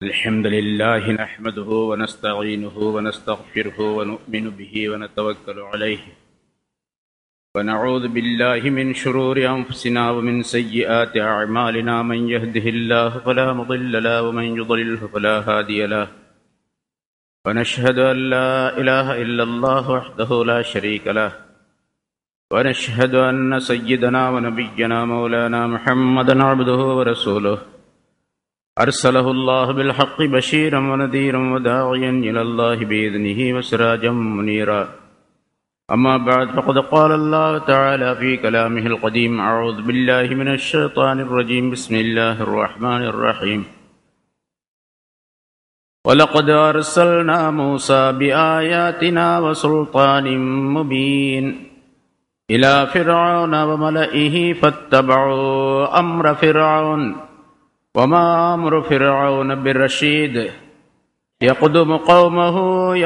الحمد لله نحمده ونستعينه ونستغفره ونؤمن به ونتوكل عليه ونعوذ بالله من شرور أنفسنا ومن سيئات أعمالنا من يهده الله فلا مضل له ومن يضلله فلا هادي له ونشهد أن لا إله إلا الله وحده لا شريك له ونشهد أن سيدنا ونبينا مولانا محمدا عبده ورسوله أرسله الله بالحق بشيرا ونذيرا وداعيا إلى الله بإذنه وسراجا منيرا أما بعد فقد قال الله تعالى في كلامه القديم أعوذ بالله من الشيطان الرجيم بسم الله الرحمن الرحيم ولقد أرسلنا موسى بآياتنا وسلطان مبين إلى فرعون وملئه فاتبعوا أمر فرعون وما أمر فرعون بالرشيد يقدم قومه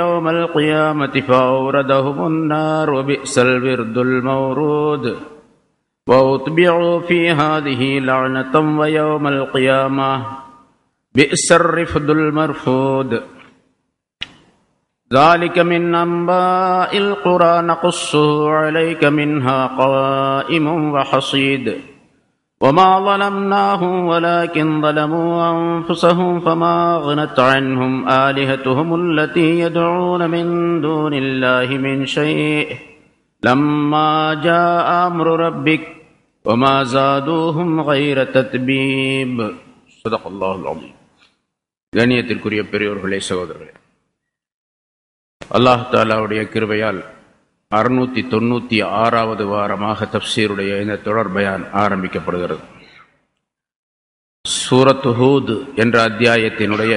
يوم القيامة فأوردهم النار وبئس الورد المورود وأتبعوا في هذه لعنة ويوم القيامة بئس الرفد المرفود ذلك من أنباء القرى نقصه عليك منها قائم وحصيد وما ظلمناهم ولكن ظلموا أنفسهم فما أغنت عنهم آلهتهم التي يدعون من دون الله من شيء لما جاء أمر ربك وما زادوهم غير تتبيب صدق الله العظيم. கண்ணியத்திற்குரிய பெரியோர்களே, சகோதரர்களே, அல்லாஹ் தஆலாவுடைய கிருபையால் 696வது வாரமாக தஃப்சீருடைய இந்த தொடர் பயான் ஆரம்பிக்கப்படுகிறது. சூரத்து ஹூத் என்ற அத்தியாயத்தினுடைய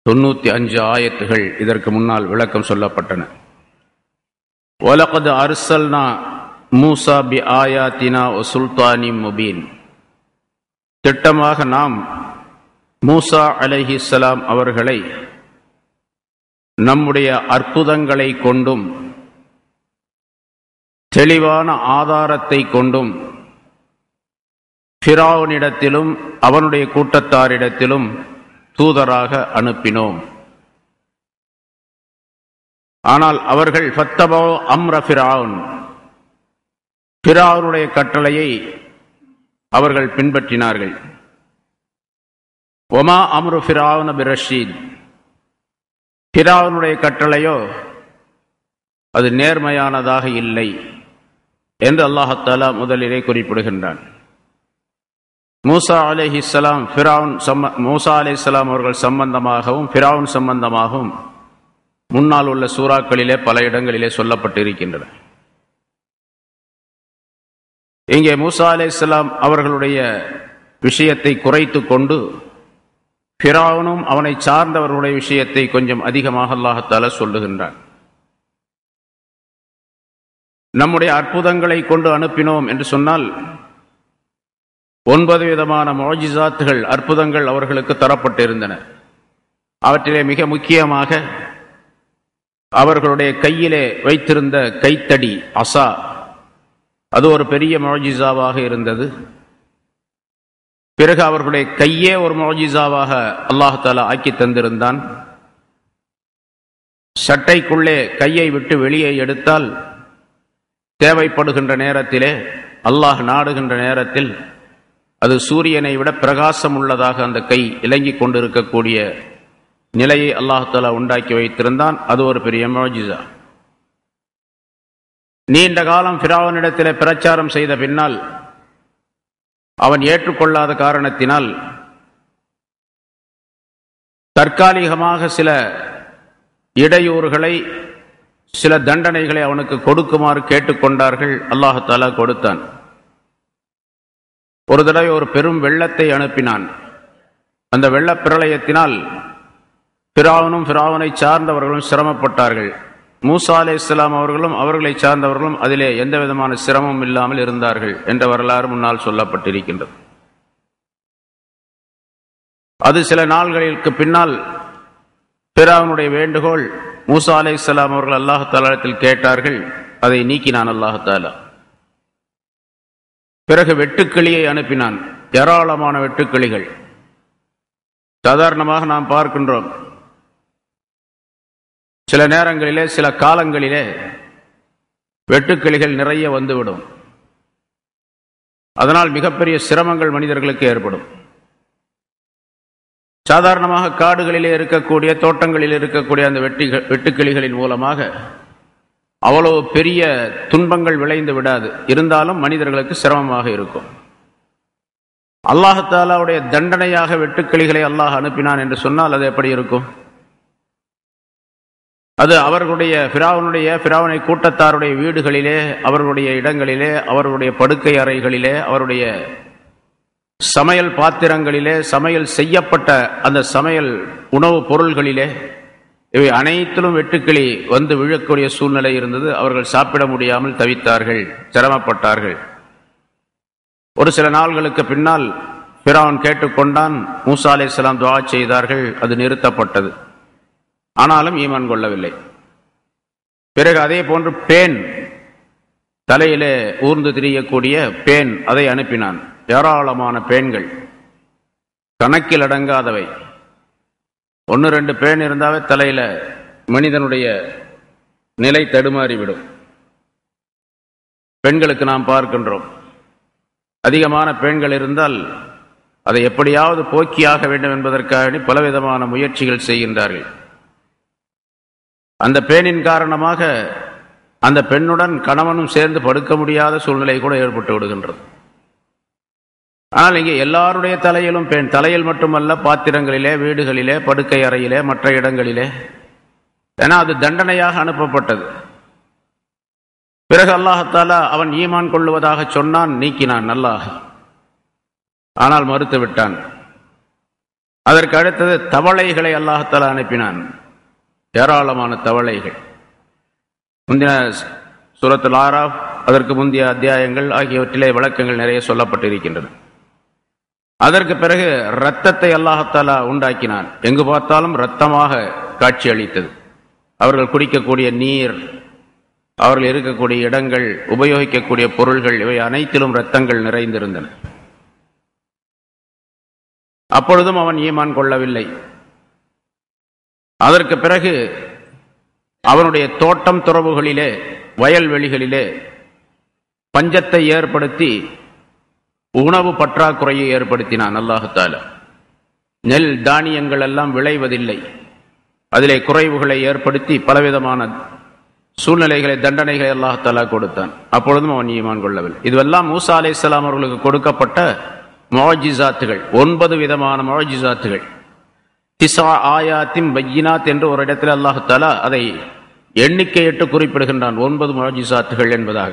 95 ஆயத்துகள் இதற்கு முன்னால் விளக்கம் சொல்லப்பட்டன. வலகத் அர்சல்னா மூசா பி ஆயாத்தினா வ சுல்தானின் முபீன். திட்டமாக நாம் மூசா அலைஹிஸ்ஸலாம் அவர்களை நம்முடைய அற்புதங்களை கொண்டும் தெளிவான ஆதாரத்தை கொண்டும் ஃபிரௌனிடத்திலும் அவனுடைய கூட்டத்தாரிடத்திலும் தூதராக அனுப்பினோம். ஆனால் அவர்கள் ஃபத்தபௌ அம்ர ஃபிரௌன், ஃபிரௌனுடைய கட்டளையை அவர்கள் பின்பற்றினார்கள். வமா அம்ரு ஃபிரௌன பிர்ரஷீத், ஃபிரௌனுடைய கட்டளையோ அது நேர்மையானதாக இல்லை என்று அல்லாஹ் தஆலா முதலிலே குறிப்பிடுகின்றான். மூசா அலைஹிஸ்ஸலாம் மூசா அலைஹிஸ்ஸலாம் அவர்கள் சம்பந்தமாகவும் ஃபிரௌன் சம்பந்தமாகவும் முன்னால் உள்ள சூறாக்களிலே பல இடங்களிலே சொல்லப்பட்டிருக்கின்றன. இங்கே மூசா அலைஹிஸ்ஸலாம் அவர்களுடைய விஷயத்தை குறைத்து கொண்டு ஃபிரௌனும் அவனை சார்ந்தவர்களுடைய விஷயத்தை கொஞ்சம் அதிகமாக அல்லாஹ் தஆலா சொல்லுகின்றான். நம்முடைய அற்புதங்களை கொண்டு அனுப்பினோம் என்று சொன்னால் 9 விதமான முஅஜிசாத்துகள், அற்புதங்கள் அவர்களுக்கு தரப்பட்டிருந்தன. அவற்றிலே மிக முக்கியமாக அவர்களுடைய கையிலே வைத்திருந்த கைத்தடி அசா, அது ஒரு பெரிய முஅஜிசாவாக இருந்தது. பிறகு அவர்களுடைய கையே ஒரு முஅஜிசாவாக அல்லாஹ் தஆலா ஆக்கி தந்திருந்தான். சட்டைக்குள்ளே கையை விட்டு வெளியே எடுத்தால் தேவைப்படுகின்ற நேரத்திலே, அல்லாஹ் நாடுகின்ற நேரத்தில் அது சூரியனை விட பிரகாசம் உள்ளதாக அந்த கை இலங்கிக் கொண்டிருக்கக்கூடிய நிலையை அல்லாஹ் தஆலா உண்டாக்கி வைத்திருந்தான். அது ஒரு பெரிய முஅஜிசா. நீண்ட காலம் ஃபிரௌனிடத்திலே பிரச்சாரம் செய்த பின்னால் அவன் ஏற்றுக்கொள்ளாத காரணத்தினால் தற்காலிகமாக சில இடையூறுகளை, சில தண்டனைகளை அவனுக்கு கொடுக்குமாறு கேட்டுக்கொண்டார்கள். அல்லாஹ் தஆலா கொடுத்தான். ஒரு தடவை ஒரு பெரும் வெள்ளத்தை அனுப்பினான். அந்த வெள்ளப் பிரளயத்தினால் ஃபிரௌனும் ஃபிரௌனை சார்ந்தவர்களும் சிரமப்பட்டார்கள். மூசா அலைஹிஸ்ஸலாம் அவர்களும் அவர்களை சார்ந்தவர்களும் அதிலே எந்த விதமான சிரமமும் இல்லாமல் இருந்தார்கள் என்ற வரலாறு முன்னால் சொல்லப்பட்டிருக்கின்றது. அது சில நாள்களுக்கு பின்னால் ஃபிரௌனுடைய வேண்டுகோள், மூசா அலைஹிஸ்ஸலாம் அவர்கள் அல்லாஹ் தஆலாவிடத்தில் கேட்டார்கள். அதை நீக்கினான் அல்லாஹ் தஆலா. பிறகு வெட்டுக்கிளியை அனுப்பினான். ஏராளமான வெட்டுக்கிளிகள். சாதாரணமாக நாம் பார்க்கின்றோம், சில நேரங்களிலே சில காலங்களிலே வெட்டுக்கிளிகள் நிறைய வந்துவிடும். அதனால் மிகப்பெரிய சிரமங்கள் மனிதர்களுக்கு ஏற்படும். சாதாரணமாக காடுகளிலே இருக்கக்கூடிய, தோட்டங்களில் இருக்கக்கூடிய அந்த வெட்டுக்கிளிகளின் மூலமாக அவ்வளவு பெரிய துன்பங்கள் விளைந்து விடாது. இருந்தாலும் மனிதர்களுக்கு சிரமமாக இருக்கும். அல்லாஹ் தஆலாவுடைய தண்டனையாக வெட்டுக்கிளிகளை அல்லாஹ் அனுப்பினான் என்று சொன்னால் அது எப்படி இருக்கும்? அது அவர்களுடைய ஃபிரௌனை கூட்டத்தாருடைய வீடுகளிலே, அவர்களுடைய இடங்களிலே, அவர்களுடைய படுக்கை அறைகளிலே, அவருடைய சமையல் பாத்திரங்களிலே, சமையல் செய்யப்பட்ட அந்த சமையல் உணவுப் பொருள்களிலே, இவை அனைத்திலும் வெட்டுக்கிளி வந்து விழக்கூடிய சூழ்நிலை இருந்தது. அவர்கள் சாப்பிட முடியாமல் தவித்தார்கள், சிரமப்பட்டார்கள். ஒரு சில நாள்களுக்கு பின்னால் ஃபிரௌன் கேட்டுக்கொண்டான். மூசா அலைஹிஸ்ஸலாம் துஆ செய்தார்கள், அது நிறுத்தப்பட்டது. ஆனாலும் ஈமான் கொள்ளவில்லை. பிறகு அதே போன்று பேன், தலையிலே ஊர்ந்து திரியக்கூடிய பேன், அதை அனுப்பினான். ஏராளமான பேன்கள், கணக்கில் அடங்காதவை. 1-2 பேன் இருந்தாவே தலையில மனிதனுடைய நிலை தடுமாறிவிடும். பெண்களுக்கு நாம் பார்க்கின்றோம், அதிகமான பெண்கள் இருந்தால் அதை எப்படியாவது போக்கியாக வேண்டும் என்பதற்காக பலவிதமான முயற்சிகள் செய்கின்றார்கள். அந்த பேனின் காரணமாக அந்த பெண்ணுடன் கணவனும் சேர்ந்து படுக்க முடியாத சூழ்நிலை கூட ஏற்பட்டு விடுகின்றது. ஆனால் இங்கே எல்லாருடைய தலையிலும் பெண், தலையில் மட்டுமல்ல, பாத்திரங்களிலே, வீடுகளிலே, படுக்கை அறையிலே, மற்ற இடங்களிலே. ஏன்னா அது தண்டனையாக அனுப்பப்பட்டது. பிறகு அல்லாஹ் தஆலா அவன் ஈமான் கொள்ளுவதாக சொன்னான், நீக்கினான் அல்லாஹ். ஆனால் மறுத்து விட்டான். அதற்கு அடுத்தது தவளைகளை அல்லாஹ் தஆலா அனுப்பினான். ஏராளமான தவளைகள். முந்தின சூரத்துல் ஆராஃப், அதற்கு முந்தைய அத்தியாயங்கள் ஆகியவற்றிலே விளக்கங்கள் நிறைய சொல்லப்பட்டிருக்கின்றன. அதற்கு பிறகு இரத்தத்தை அல்லாஹ் தஆலா உண்டாக்கினான். எங்கு பார்த்தாலும் இரத்தமாக காட்சி அளித்தது. அவர்கள் குடிக்கக்கூடிய நீர், அவர்கள் இருக்கக்கூடிய இடங்கள், உபயோகிக்கக்கூடிய பொருள்கள், இவை அனைத்திலும் இரத்தங்கள் நிறைந்திருந்தன. அப்பொழுதும் அவன் ஈமான் கொள்ளவில்லை. அதற்கு பிறகு அவனுடைய தோட்டம் துறவுகளிலே, வயல்வெளிகளிலே பஞ்சத்தை ஏற்படுத்தி உணவு பற்றாக்குறையை ஏற்படுத்தினான் அல்லாஹ் தஆலா. நெல் தானியங்கள் எல்லாம் விளைவதில்லை. அதிலே குறைவுகளை ஏற்படுத்தி பலவிதமான சூழ்நிலைகளை, தண்டனைகளை அல்லாஹ் தஆலா கொடுத்தான். அப்பொழுதும் அவன் ஈமான் கொள்ளவில்லை. இதுவெல்லாம் மூசா அலைஹிஸ்ஸலாம் அவர்களுக்கு கொடுக்கப்பட்ட முஅஜிசாத்துகள். 9 விதமான முஅஜிசாத்துகள். 9 ஆயாத்தின் பையினாத் என்று ஒரு இடத்தில் அல்லாஹ் தஆலா அதை எண்ணிக்கையிட்டு குறிப்பிடுகின்றான், 9 முஅஜிசாத்துகள் என்பதாக.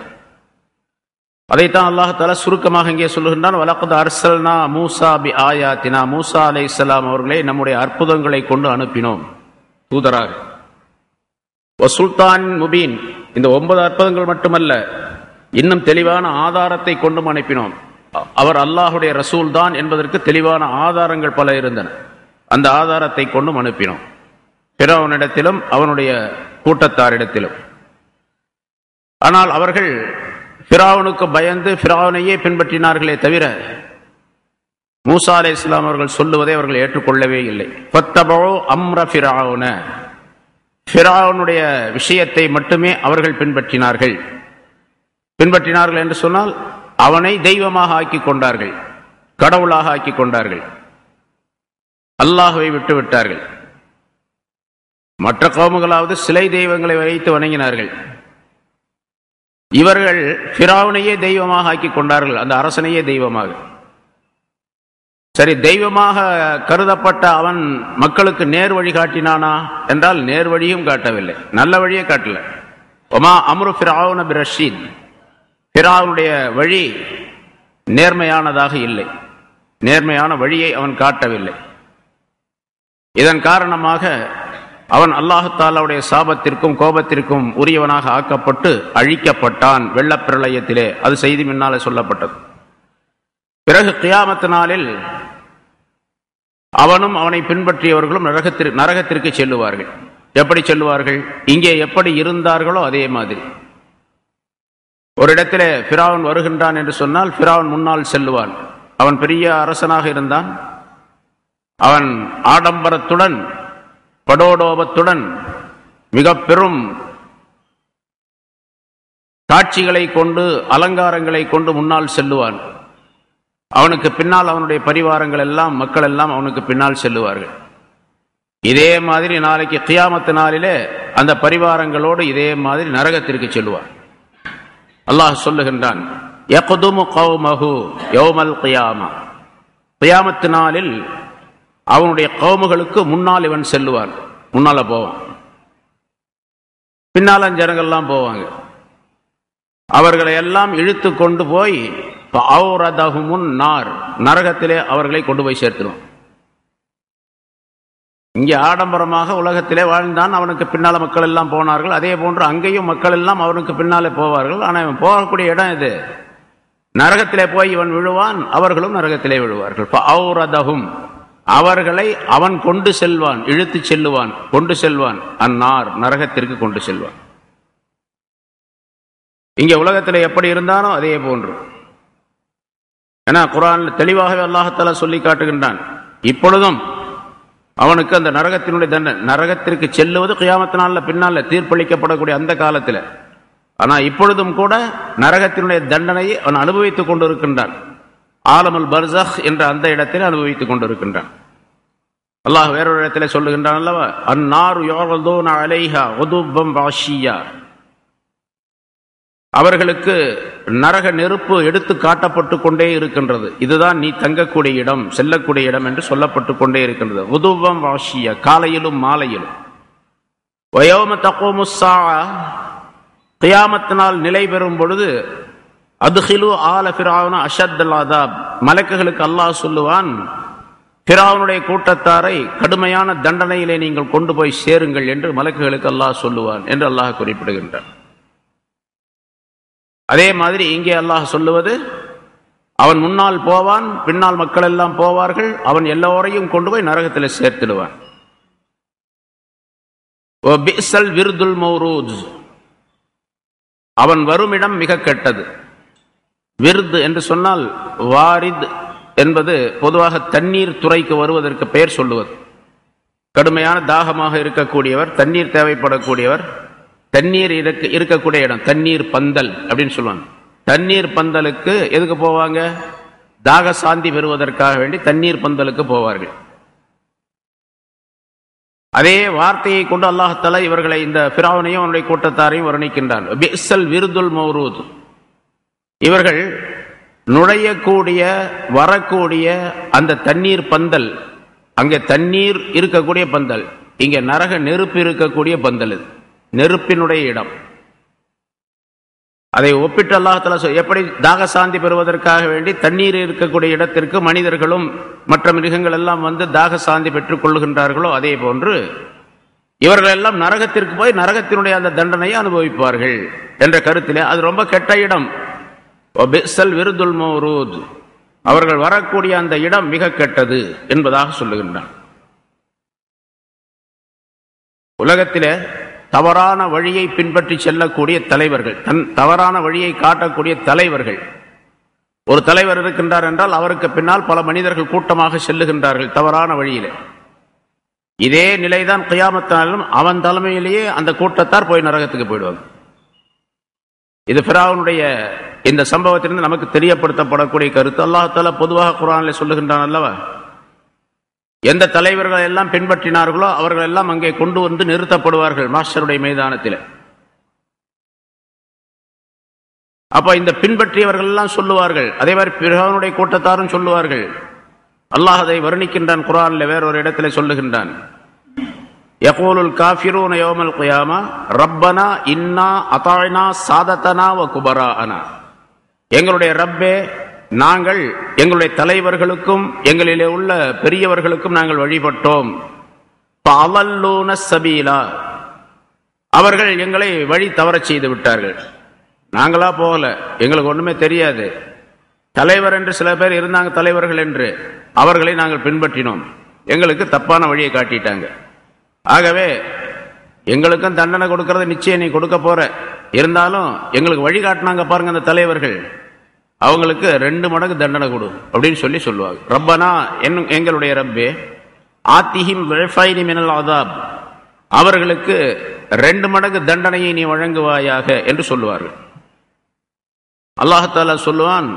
அதைத்தான் அல்லாஹ் தஆலா சுருக்கமாக இங்கே சொல்லுகின்றான், வலக்கத் அர்சல்னா மூசா பி ஆயாத்தினா, மூசா அலைஹிஸ்ஸலாம் அவர்களை நம்முடைய அற்புதங்களை கொண்டு அனுப்பினோம் தூதராக. வசுல்தான் முபீன், இந்த 9 அற்புதங்கள் மட்டுமல்ல, இன்னும் தெளிவான ஆதாரத்தை கொண்டும் அனுப்பினோம். அவர் அல்லாஹுடைய ரசூல் தான் என்பதற்கு தெளிவான ஆதாரங்கள் பல இருந்தன. அந்த ஆதாரத்தை கொண்டும் அனுப்பினோம், ஃபிரௌனிடத்திலும் அவனுடைய கூட்டத்தாரிடத்திலும். ஆனால் அவர்கள் ஃபிரௌனுக்கு பயந்து ஃபிரௌனையே பின்பற்றினார்களே தவிர மூசா அலைஹிஸ்ஸலாம் அவர்கள் சொல்லுவதை அவர்கள் ஏற்றுக்கொள்ளவே இல்லை. ஃபத்தபஉ அம்ர ஃபிரௌன, ஃபிரௌனுடைய விஷயத்தை மட்டுமே அவர்கள் பின்பற்றினார்கள். பின்பற்றினார்கள் என்று சொன்னால் அவனை தெய்வமாக ஆக்கிக் கொண்டார்கள், கடவுளாக ஆக்கிக் கொண்டார்கள், அல்லாஹ்வை விட்டு விட்டார்கள். மற்ற கௌமுகளாவது சிலை தெய்வங்களை வைத்து வணங்கினார்கள். இவர்கள் ஃபிரௌனையே தெய்வமாக ஆக்கிக் கொண்டார்கள், அந்த அரசனையே தெய்வமாக. சரி, தெய்வமாக கருதப்பட்ட அவன் மக்களுக்கு நேர் வழி காட்டினானா என்றால் நேர் வழியும் காட்டவில்லை, நல்ல வழியே காட்டல. ஒமா அம்ரு ஃபிரௌன பிரஷீத், ஃபிரௌனுடைய வழி நேர்மையானதாக இல்லை, நேர்மையான வழியை அவன் காட்டவில்லை. இதன் காரணமாக அவன் அல்லாஹ் தஆலாவுடைய சாபத்திற்கும் கோபத்திற்கும் உரியவனாக ஆக்கப்பட்டு அழிக்கப்பட்டான் வெள்ளப்பிரளயத்திலே. அது செய்தி முன்னாலே சொல்லப்பட்டது. பிறகு கியாமத் நாளில் அவனும் அவனை பின்பற்றியவர்களும் நரகத்திற்கு செல்லுவார்கள். எப்படி செல்லுவார்கள்? இங்கே எப்படி இருந்தார்களோ அதே மாதிரி. ஒரு இடத்திலே ஃபிரௌன் வருகின்றான் என்று சொன்னால் ஃபிரௌன் முன்னால் செல்லுவான், அவன் பெரிய அரசனாக இருந்தான். அவன் ஆடம்பரத்துடன் படோடோபத்துடன் மிக பெரும் காட்சிகளை கொண்டு அலங்காரங்களை கொண்டு முன்னால் செல்லுவான். அவனுக்கு பின்னால் அவனுடைய பரிவாரங்கள் எல்லாம் மக்கள் எல்லாம் அவனுக்கு பின்னால் செல்லுவார்கள். இதே மாதிரி நாளைக்கு கியாமத்து நாளிலே அந்த பரிவாரங்களோடு இதே மாதிரி நரகத்திற்கு செல்லுவார். அல்லாஹ் சொல்லுகின்றான், யக்துமு கௌமஹு யௌமல் கியாமா, கியாமத்து நாளில் அவனுடைய கௌமுகளுக்கு முன்னால் இவன் செல்லுவான். முன்னால போவான், பின்னால ஜனங்கள்லாம் போவாங்க. அவர்களை எல்லாம் இழுத்து கொண்டு போய் நார், நரகத்திலே அவர்களை கொண்டு போய் சேர்த்துருவான். இங்கே ஆடம்பரமாக உலகத்திலே வாழ்ந்தான், அவனுக்கு பின்னால மக்கள் எல்லாம் போனார்கள். அதே போன்று அங்கேயும் மக்கள் எல்லாம் அவனுக்கு பின்னாலே போவார்கள். ஆனால் இவன் போகக்கூடிய இடம் இது நரகத்திலே போய் இவன் விழுவான், அவர்களும் நரகத்திலே விழுவார்கள். அவர்களை அவன் கொண்டு செல்வான், இழுத்து செல்லுவான், கொண்டு செல்வான் அந்நார், நரகத்திற்கு கொண்டு செல்வான். இங்கே உலகத்தில் எப்படி இருந்தானோ அதே போன்று. ஏன்னா குர்ஆனில் தெளிவாகவே அல்லாஹ்தஆலா சொல்லி காட்டுகின்றான், இப்பொழுதும் அவனுக்கு அந்த நரகத்தினுடைய தண்டனை, நரகத்திற்கு செல்லுவது கியாமத் நாளில் பின்னால் தீர்ப்பளிக்கப்படக்கூடிய அந்த காலத்தில். ஆனால் இப்பொழுதும் கூட நரகத்தினுடைய தண்டனையை அவன் அனுபவித்துக் கொண்டிருக்கின்றான். ஆலமுல் பர்ஸஹ் என்ற அந்த இடத்தில் அனுபவித்துக் கொண்டிருக்கின்றான். அல்லாஹ் வேறொரு இடத்துல சொல்லுகின்றான் அல்லவா, அன்னாரு யுஅரதூன அலைஹா குதுபம் வாஷியா, அவர்களுக்கு நரக நெருப்பு எடுத்து காட்டப்பட்டு கொண்டே இருக்கின்றது. இதுதான் நீ தங்கக்கூடிய இடம், செல்லக்கூடிய இடம் என்று சொல்லப்பட்டு கொண்டே இருக்கின்றது. குதுபம் வாஷியா, காலையிலும் மாலையிலும். வயௌம தகூமுஸ் ஸாஅ, கியாமத் நாள் நிலை பெறும் பொழுது, அத்கிலு ஆல ஃபிரௌன அஷத்தல் அஸாப், மலக்குகளுக்கு அல்லாஹ் சொல்லுவான், ஃபிரௌனுடைய கூட்டத்தாரை கடுமையான தண்டனையிலே நீங்கள் கொண்டு போய் சேருங்கள் என்று மலக்குகளுக்கு அல்லாஹ் சொல்லுவான் என்று அல்லாஹ் குறிப்பிடுகின்றான். அதே மாதிரி இங்கே அல்லாஹ் சொல்லுவது, அவன் முன்னால் போவான், பின்னால் மக்கள் எல்லாம் போவார்கள், அவன் எல்லோரையும் கொண்டு போய் நரகத்தில் சேர்த்திடுவான். பிஸல் விர்துல் மௌரூத், அவன் வரும் இடம் மிக கெட்டது. விர்து என்று சொன்னால் வாரித் என்பது பொதுவாக தண்ணீர் துறைக்கு வருவதற்கு பெயர் சொல்லுவது. கடுமையான தாகமாக இருக்கக்கூடியவர், தண்ணீர் தேவைப்படக்கூடியவர், தண்ணீர் இருக்கக்கூடிய இடம் தண்ணீர் பந்தல் அப்படின்னு சொல்லுவாங்க. தண்ணீர் பந்தலுக்கு எதுக்கு போவாங்க? தாக சாந்தி பெறுவதற்காக வேண்டி தண்ணீர் பந்தலுக்கு போவார்கள். அதே வார்த்தையை கொண்டு அல்லாஹ் தஆலா இவர்களை, இந்த ஃபிரௌனையும் அவனுடைய கூட்டத்தாரையும் வர்ணிக்கின்றான். பிஸல் விர்துல் மௌரூத், இவர்கள் நுழையக்கூடிய வரக்கூடிய அந்த தண்ணீர் பந்தல், அங்கே தண்ணீர் இருக்கக்கூடிய பந்தல், இங்கே நரக நெருப்பு இருக்கக்கூடிய பந்தல், இது நெருப்பினுடைய இடம். அதை ஒப்பிட்டு அல்லாஹ் தஆலா எப்படி தாகசாந்தி பெறுவதற்காக வேண்டி தண்ணீர் இருக்கக்கூடிய இடத்திற்கு மனிதர்களும் மற்ற மிருகங்கள் எல்லாம் வந்து தாகசாந்தி பெற்றுக் கொள்ளுகின்றார்களோ அதே போன்று இவர்கள் எல்லாம் நரகத்திற்கு போய் நரகத்தினுடைய அந்த தண்டனையை அனுபவிப்பார்கள் என்ற கருத்திலே அது ரொம்ப கெட்ட இடம். பிஸல் விர்துல் மௌரூத், அவர்கள் வரக்கூடிய அந்த இடம் மிக கெட்டது என்பதாக சொல்லுகின்றான். உலகத்திலே தவறான வழியை பின்பற்றி செல்லக்கூடிய தலைவர்கள், தவறான வழியை காட்டக்கூடிய தலைவர்கள், ஒரு தலைவர் இருக்கின்றார் என்றால் அவருக்கு பின்னால் பல மனிதர்கள் கூட்டமாக செல்லுகின்றார்கள் தவறான வழியிலே. இதே நிலைதான் கியாமத்தாலும் அவன் தலைமையிலேயே அந்த கூட்டத்தார் போய் நரகத்துக்கு போயிடுவாங்க. இது ஃபிரௌனுடைய இந்த சம்பவத்திலிருந்து நமக்கு தெரியப்படுத்தப்படக்கூடிய கருத்து. அல்லாஹ் தஆலா பொதுவாக குர்ஆனில் சொல்லுகின்றான் அல்லவா, எந்த தலைவர்கள் எல்லாம் பின்பற்றினார்களோ அவர்கள் எல்லாம் அங்கே கொண்டு வந்து நிறுத்தப்படுவார்கள் மாஸ்டருடைய மைதானத்தில். அப்ப இந்த பின்பற்றியவர்கள் எல்லாம் சொல்லுவார்கள், அதே மாதிரி ஃபிரௌனுடைய கூட்டத்தாரும் சொல்லுவார்கள். அல்லாஹ் அதை வர்ணிக்கின்றான் குர்ஆனில் வேறொரு இடத்துல சொல்லுகின்றான், யகூலுல் காஃபிரூன யௌமல் கியாமா ரப்பனா இன்னா அதாஅனா சாதத்தனா வ குபராஅனா, எங்களுடைய ரப்பே, நாங்கள் எங்களுடைய தலைவர்களுக்கும் எங்களிலே உள்ள பெரியவர்களுக்கும் நாங்கள் வழிபட்டோம். ஃபஅலல்லூன ஸபீலா, அவர்கள் எங்களை வழி தவறச் செய்து விட்டார்கள். நாங்களா போகல, எங்களுக்கு ஒண்ணுமே தெரியாது. தலைவர் என்று சில பேர் இருந்தாங்க, தலைவர்கள் என்று, அவர்களை நாங்கள் பின்பற்றினோம், எங்களுக்கு தப்பான வழியை காட்டிட்டாங்க. ஆகவே எங்களுக்கும் தண்டனை கொடுக்கறது நிச்சயம் நீ கொடுக்க போற, இருந்தாலும் எங்களுக்கு வழிகாட்டினாங்க பாருங்க அந்த தலைவர்கள், அவங்களுக்கு 2 மடங்கு தண்டனை கொடு அப்படின்னு சொல்லுவாங்க. ரப்பனா, எங்களுடைய ரப்பே, ஆத்திஹிம் ضعفين من العذاب, அவர்களுக்கு 2 மடங்கு தண்டனையை நீ வழங்குவாயாக என்று சொல்லுவார்கள். அல்லாஹ் தஆலா சொல்லுவான்,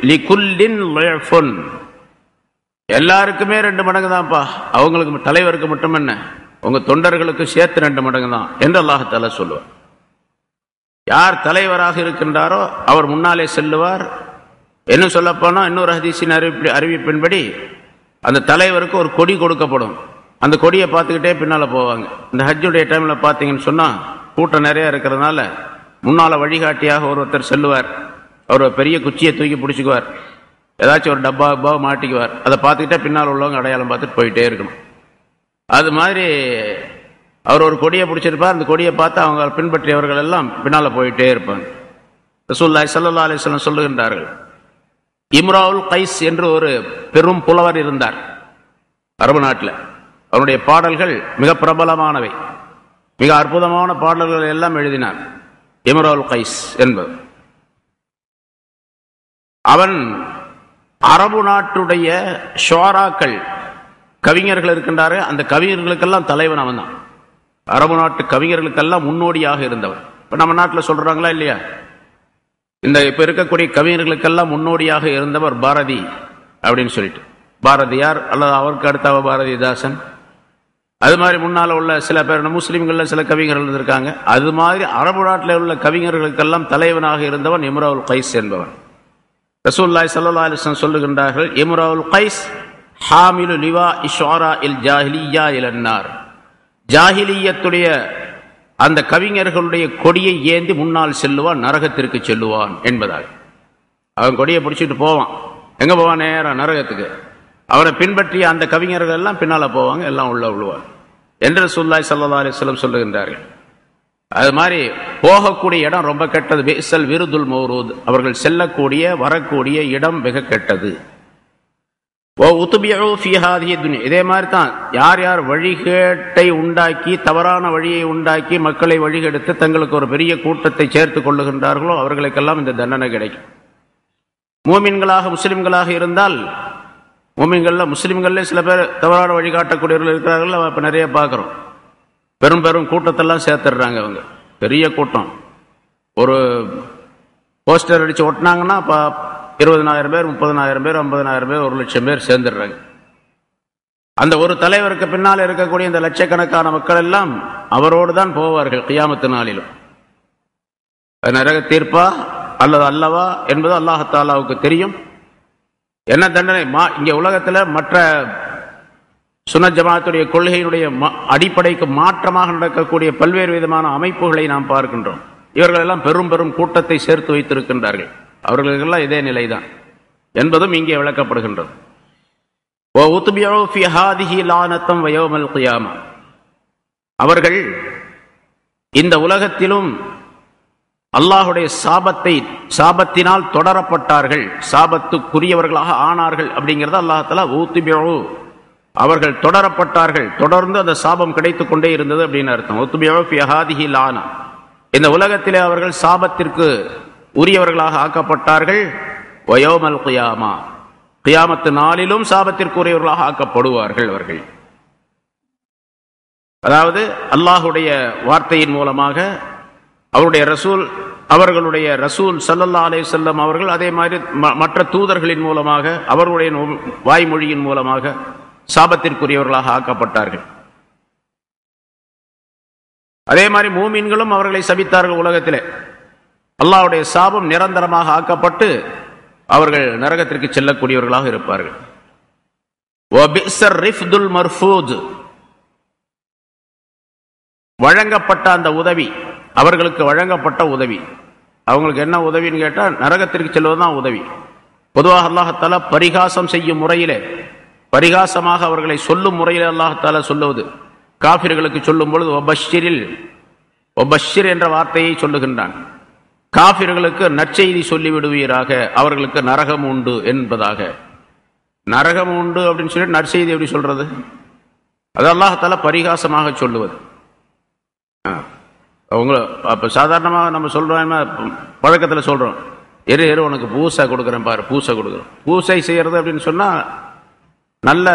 லிகுல்லின் ضعفٌ, எல்லாருக்குமே 2 மடங்கு தான்ப்பா, அவங்களுக்கு தலைவருக்கு மட்டும் என்ன, உங்க தொண்டர்களுக்கு சேர்த்து 2 மடங்கு தான் என்று அல்லாஹ் தஆலா சொல்லுவார். யார் தலைவராக இருக்கின்றாரோ அவர் முன்னாலே செல்லுவார். என்ன சொல்லப்போனா, இன்னொரு ஹதீஸின் அறிவிப்பின்படி அந்த தலைவருக்கு ஒரு கொடி கொடுக்கப்படும். அந்த கொடியை பார்த்துக்கிட்டே பின்னால போவாங்க. இந்த ஹஜ்ஜுடைய டைம்ல பார்த்தீங்கன்னு சொன்னா கூட்டம் நிறைய இருக்கிறதுனால முன்னால வழிகாட்டியாக ஒருத்தர் செல்லுவார். அவர் பெரிய குச்சியை தூக்கி பிடிச்சிக்குவார், ஏதாச்சும் ஒரு டப்பா மாட்டிக்குவார். அதை பார்த்துக்கிட்டே பின்னால் உள்ளவங்க அடையாளம் பார்த்துட்டு போயிட்டே இருக்கணும். அது மாதிரி அவர் ஒரு கொடியை பிடிச்சிருப்பார். அந்த கொடியை பார்த்து அவங்க பின்பற்றியவர்கள் எல்லாம் பின்னால போயிட்டே இருப்பாங்க. ரசூலுல்லாஹி ஸல்லல்லாஹு அலைஹி வஸல்லம் சொல்லுகின்றார்கள், இம்ராவுல் கைஸ் என்று ஒரு பெரும் புலவர் இருந்தார் அரபு நாட்டில். அவருடைய பாடல்கள் மிக பிரபலமானவை, மிக அற்புதமான பாடல்கள் எல்லாம் எழுதினார் இம்ராவுல் கைஸ் என்பது. அவன் அரபு நாட்டுடைய ஷுஆராக்கள், கவிஞர்கள் இருக்கின்றார்கள், அந்த கவிஞர்களுக்கெல்லாம் தலைவன் அவன் தான். அரபு நாட்டு கவிஞர்களுக்கெல்லாம் முன்னோடியாக இருந்தவன். இப்போ நம்ம நாட்டில் சொல்றாங்களா இல்லையா, இந்த இப்ப இருக்கக்கூடிய கவிஞர்களுக்கெல்லாம் முன்னோடியாக இருந்தவர் பாரதி அப்படின்னு சொல்லிட்டு, பாரதியார் அல்லது அவருக்கு அடுத்தவ பாரதிதாசன். அது மாதிரி முன்னால் உள்ள சில பேர் முஸ்லீம்கள்ல சில கவிஞர்கள் இருக்காங்க. அது மாதிரி அரபு நாட்டில் உள்ள கவிஞர்களுக்கெல்லாம் தலைவனாக இருந்தவன் இம்ராவுல் கைஸ் என்பவன். ரசூலுல்லாஹி ஸல்லல்லாஹு அலைஹி வஸல்லம் சொல்லுகின்றார்கள், இம்ராவுல் கைஸ் ஹாமிலு லிவா இஷ்ஆரா இல் ஜாஹிலிய்யா இலன்னார், ஜாஹிலியத்துடைய அந்த கவிஞர்களுடைய கொடியை ஏந்தி முன்னால் செல்லுவான், நரகத்திற்கு செல்லுவான் என்பதாக. அவன் கொடியை பிடிச்சிட்டு போவான், எங்க போவான், நேரம் நரகத்துக்கு. அவரை பின்பற்றிய அந்த கவிஞர்கள் எல்லாம் பின்னால போவாங்க, எல்லாம் உள்ள விழுவாங்க என்று ரசூலுல்லாஹி ஸல்லல்லாஹு அலைஹி வஸல்லம் சொல்லுகின்றார்கள். அது மாதிரி போகக்கூடிய இடம் ரொம்ப கெட்டது. பிஸல் விருதுல் மௌரூத், அவர்கள் செல்லக்கூடிய வரக்கூடிய இடம் மிக கெட்டது. இதே மாதிரி தான் யார் யார் வழிகேட்டை உண்டாக்கி, தவறான வழியை உண்டாக்கி மக்களை வழிகெடுத்து தங்களுக்கு ஒரு பெரிய கூட்டத்தை சேர்த்து கொள்ளுகின்றார்களோ அவர்களுக்கெல்லாம் இந்த தண்டனை கிடைக்கும். மூமின்களாக முஸ்லிம்களாக இருந்தால், முஸ்லிம்கள்ல சில பேர் தவறான வழிகாட்டக்கூடியவர்கள் இருக்கிறார்கள். இப்ப நிறைய பார்க்கிறோம். பெரும் பெரும் கூட்டத்தெல்லாம் சேர்த்துடுறாங்க. அவங்க பெரிய கூட்டம், ஒரு போஸ்டர் அடிச்சு ஒட்டினாங்கன்னா 20,000 பேர், 30,000 பேர், 50,000 பேர், 1,00,000 பேர் சேர்ந்துடுறாங்க. அந்த ஒரு தலைவருக்கு பின்னால் இருக்கக்கூடிய இந்த லட்சக்கணக்கான மக்கள் எல்லாம் அவரோடு தான் போவார்கள் கியாமத்து நாளிலும். நரக தீர்ப்பா அல்லது அல்லவா என்பது அல்லாஹ் தஆலாவுக்கு தெரியும். என்ன தண்டனை இங்க உலகத்துல மற்ற சுன்னத் ஜமாஅத்துடைய கொள்கையினுடைய அடிப்படைக்கு மாற்றமாக நடக்கக்கூடிய பல்வேறு விதமான அமைப்புகளை நாம் பார்க்கின்றோம். இவர்கள் எல்லாம் பெரும் பெரும் கூட்டத்தை சேர்த்து வைத்திருக்கின்றார்கள். அவர்களுக்கெல்லாம் இதே நிலைதான் என்பதும் இங்கே விளக்கப்படுகின்றது. அவர்கள் இந்த உலகத்திலும் அல்லாஹுடைய சாபத்தினால் தொடரப்பட்டார்கள், சாபத்துக்குரியவர்களாக ஆனார்கள். அப்படிங்கிறத அல்லாஹ் தஆலா ஊத்துபியு, அவர்கள் தொடரப்பட்டார்கள், தொடர்ந்து அந்த சாபம் கிடைத்துக் கொண்டே இருந்தது அப்படின்னு அர்த்தம். ஊத்துபியு ஃபி ஹாதிஹி லானா, இந்த உலகத்திலே அவர்கள் சாபத்திற்கு உரியவர்களாக ஆக்கப்பட்டார்கள். வயௌமல் கியாமா, கியாமத்து நாளிலும் சாபத்திற்கு உரியவர்களாக ஆக்கப்படுவார்கள் அவர்கள். அதாவது அல்லாஹுடைய வார்த்தையின் மூலமாக, அவர்களுடைய ரசூல் ஸல்லல்லாஹு அலைஹி வஸல்லம் அவர்கள், அதே மாதிரி மற்ற தூதர்களின் மூலமாக, அவர்களுடைய வாய்மொழியின் மூலமாக சாபத்திற்குரியவர்களாக ஆக்கப்பட்டார்கள். அதே மாதிரி மூமின்களும் அவர்களை சபித்தார்கள். உலகத்திலே அல்லாஹ்வுடைய சாபம் நிரந்தரமாக ஆக்கப்பட்டு அவர்கள் நரகத்திற்கு செல்லக்கூடியவர்களாக இருப்பார்கள். வழங்கப்பட்ட அந்த உதவி, அவர்களுக்கு வழங்கப்பட்ட உதவி, அவங்களுக்கு என்ன உதவின்னு கேட்டா நரகத்திற்கு செல்வதுதான் உதவி. பொதுவாக அல்லாஹ் தஆலா பரிகாசம் செய்யும் முறையிலே, பரிகாசமாக அவர்களை சொல்லும் முறையில் அல்லாஹ் தஆலா சொல்லுவது, காஃபிர்களுக்கு சொல்லும் பொழுது ஒபஷிர் என்ற வார்த்தையை சொல்லுகின்றான். காஃபிர்களுக்கு நற்செய்தி சொல்லிவிடுவீராக, அவர்களுக்கு நரகம் உண்டு என்பதாக. நரகம் உண்டு அப்படின்னு சொல்லி நற்செய்தி எப்படி சொல்றது? அது அல்லாஹ் தஆலா பரிகாசமாக சொல்லுவது. அவங்க அப்ப சாதாரணமாக நம்ம சொல்றோம், பழக்கத்தில் சொல்றோம், எரு உனக்கு பூசை கொடுக்குறேன் பாரு, பூசை கொடுக்குறேன். பூசை செய்யறது அப்படின்னு சொன்னா நல்ல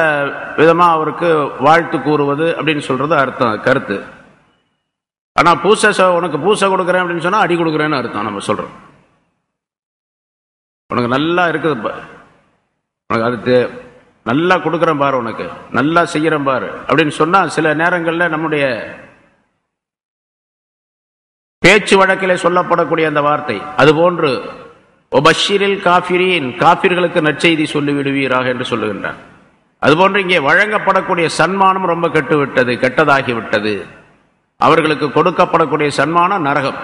விதமா அவருக்கு வாழ்த்து கூறுவது அப்படின்னு சொல்றது அர்த்தம், கருத்து. ஆனா உனக்கு பூசை கொடுக்குறேன் அப்படின்னு சொன்னா அடி கொடுக்குறேன்னு அர்த்தம். நம்ம சொல்றோம் உனக்கு நல்லா இருக்குது, உனக்கு அது நல்லா கொடுக்குறேன் பாரு, உனக்கு நல்லா செய்யறேன் பாரு அப்படின்னு சொன்னா சில நேரங்களில் நம்முடைய பேச்சு வழக்கிலே சொல்லப்படக்கூடிய அந்த வார்த்தை அதுபோன்று ஒபஷிரில் காஃபிரீன், காஃபிர்களுக்கு நற்செய்தி சொல்லி விடுவீராக என்று சொல்லுகின்றார். அதுபோன்று இங்கே வழங்கப்படக்கூடிய சன்மானம் ரொம்ப கெட்டுவிட்டது, கெட்டதாகிவிட்டது. அவர்களுக்கு கொடுக்கப்படக்கூடிய சன்மானம் நரகம்,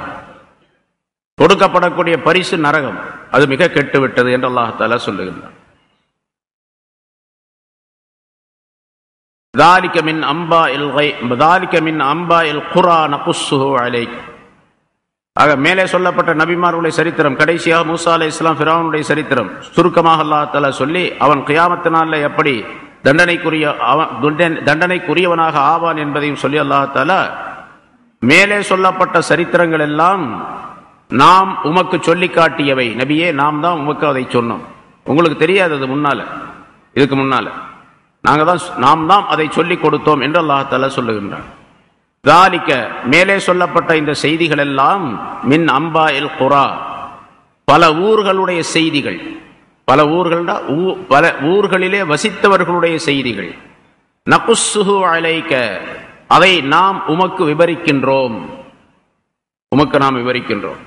கொடுக்கப்படக்கூடிய பரிசு நரகம், அது மிக கெட்டுவிட்டது என்று அல்லாஹ் தஆலா சொல்லுகின்றார். ذَلِكَ مِنْ أَنْبَاءِ الْقُرَى نَقُصُّهُ عَلَيْكَ. ஆக மேலே சொல்லப்பட்ட நபிமார்களுடைய சரித்திரம், கடைசியாக மூசா அலைஹிஸ்ஸலாம் ஃபிரௌனுடைய சரித்திரம் சுருக்கமாக அல்லாஹ் தஆலா சொல்லி அவன் கியாமத் நாளில் எப்படி தண்டனைக்குரியவனாக ஆவான் என்பதையும் சொல்லி அல்லாஹ் தஆலா மேலே சொல்லப்பட்ட சரித்திரங்கள் எல்லாம் நாம் உமக்கு சொல்லி காட்டியவை நபியே, நாம் தான் உமக்கு அதை சொன்னோம். உங்களுக்கு தெரியாது, அது முன்னால, இதுக்கு முன்னால நாம் தான் அதை சொல்லிக் கொடுத்தோம் என்று அல்லாஹ் தஆலா சொல்லுகின்றான். ذَلِكَ மேலே சொல்லப்பட்ட இந்த செய்திகள் எல்லாம் மின் அம்பாஇல் குரா, பல ஊர்களுடைய செய்திகள். பல ஊர்கள்னா பல ஊர்களிலே வசித்தவர்களுடைய செய்திகள். நகுஸ்ஸுஹு அலைக, அதை நாம் உமக்கு விவரிக்கின்றோம், உமக்கு நாம் விவரிக்கின்றோம்.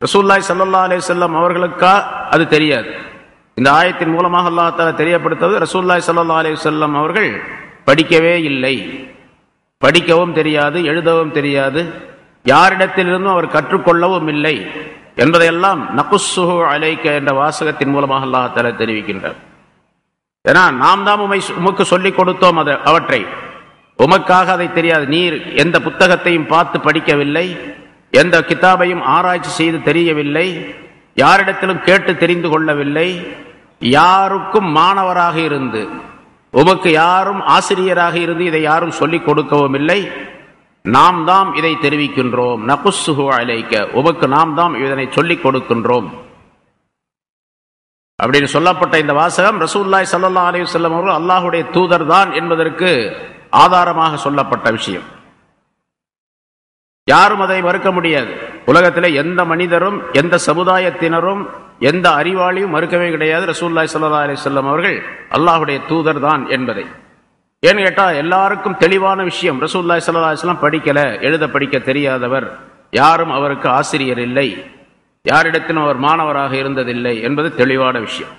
ரசூலுல்லாஹி ஸல்லல்லாஹு அலைஹி வஸல்லம் அவர்களுக்கா அது தெரியாது. இந்த ஆயத்தின் மூலமாக அல்லாஹ் தஆலா தெரியப்படுத்துவது ரசூலுல்லாஹி ஸல்லல்லாஹு அலைஹி வஸல்லம் அவர்கள் படிக்கவே இல்லை, படிக்கவும் தெரியாது, எழுதவும் தெரியாது, யாரிடத்திலிருந்தும் அவர் கற்றுக்கொள்ளவும் இல்லை என்பதையெல்லாம் நகுஸ்ஸுஹு அலைக என்ற வாசகத்தின் மூலமாக அல்லாஹ் தஆலா தெரிவிக்கின்றார். ஏன்னா நாம் தான் உமக்கு சொல்லிக் கொடுத்தோம் அவற்றை, உமக்காக அதை தெரியாது. நீர் எந்த புத்தகத்தையும் பார்த்து படிக்கவில்லை, எந்த கிதாபையும் ஆராய்ச்சி செய்து தெரியவில்லை, யாரிடத்திலும் கேட்டு தெரிந்து கொள்ளவில்லை, யாருக்கும் மாணவராக இருந்து உமக்கு யாரும் ஆசிரியராக இருந்து இதை யாரும் சொல்லிக் கொடுக்கவும் இல்லை. நாம் தான் இதை தெரிவிக்கின்றோம். நகுஸ்ஸுஹு அலைக, உமக்கு நாம் தான் இதனை சொல்லிக் கொடுக்கின்றோம் அப்படின்னு சொல்லப்பட்ட இந்த வாசகம் ரசூலுல்லாஹி ஸல்லல்லாஹு அலைஹி வஸல்லம் அவர்கள் அல்லாஹ்வுடைய தூதர் தான் என்பதற்கு ஆதாரமாக சொல்லப்பட்ட விஷயம். யாரும் அதை மறுக்க முடியாது. உலகத்தில் எந்த மனிதரும் எந்த சமுதாயத்தினரும் எந்த அறிவாளியும் மறுக்கவே கிடையாது ரசூலுல்லாஹி ஸல்லல்லாஹு அலைஹி வஸல்லம் அவர்கள் அல்லாஹ்வுடைய தூதர் தான் என்பதை. ஏன்னு கேட்டால் எல்லாருக்கும் தெளிவான விஷயம், ரசூலுல்லாஹி ஸல்லல்லாஹு அலைஹி வஸல்லம் படிக்கல, எழுத படிக்க தெரியாதவர், யாரும் அவருக்கு ஆசிரியர் இல்லை, யாரிடத்திலும் அவர் மாணவராக இருந்ததில்லை என்பது தெளிவான விஷயம்.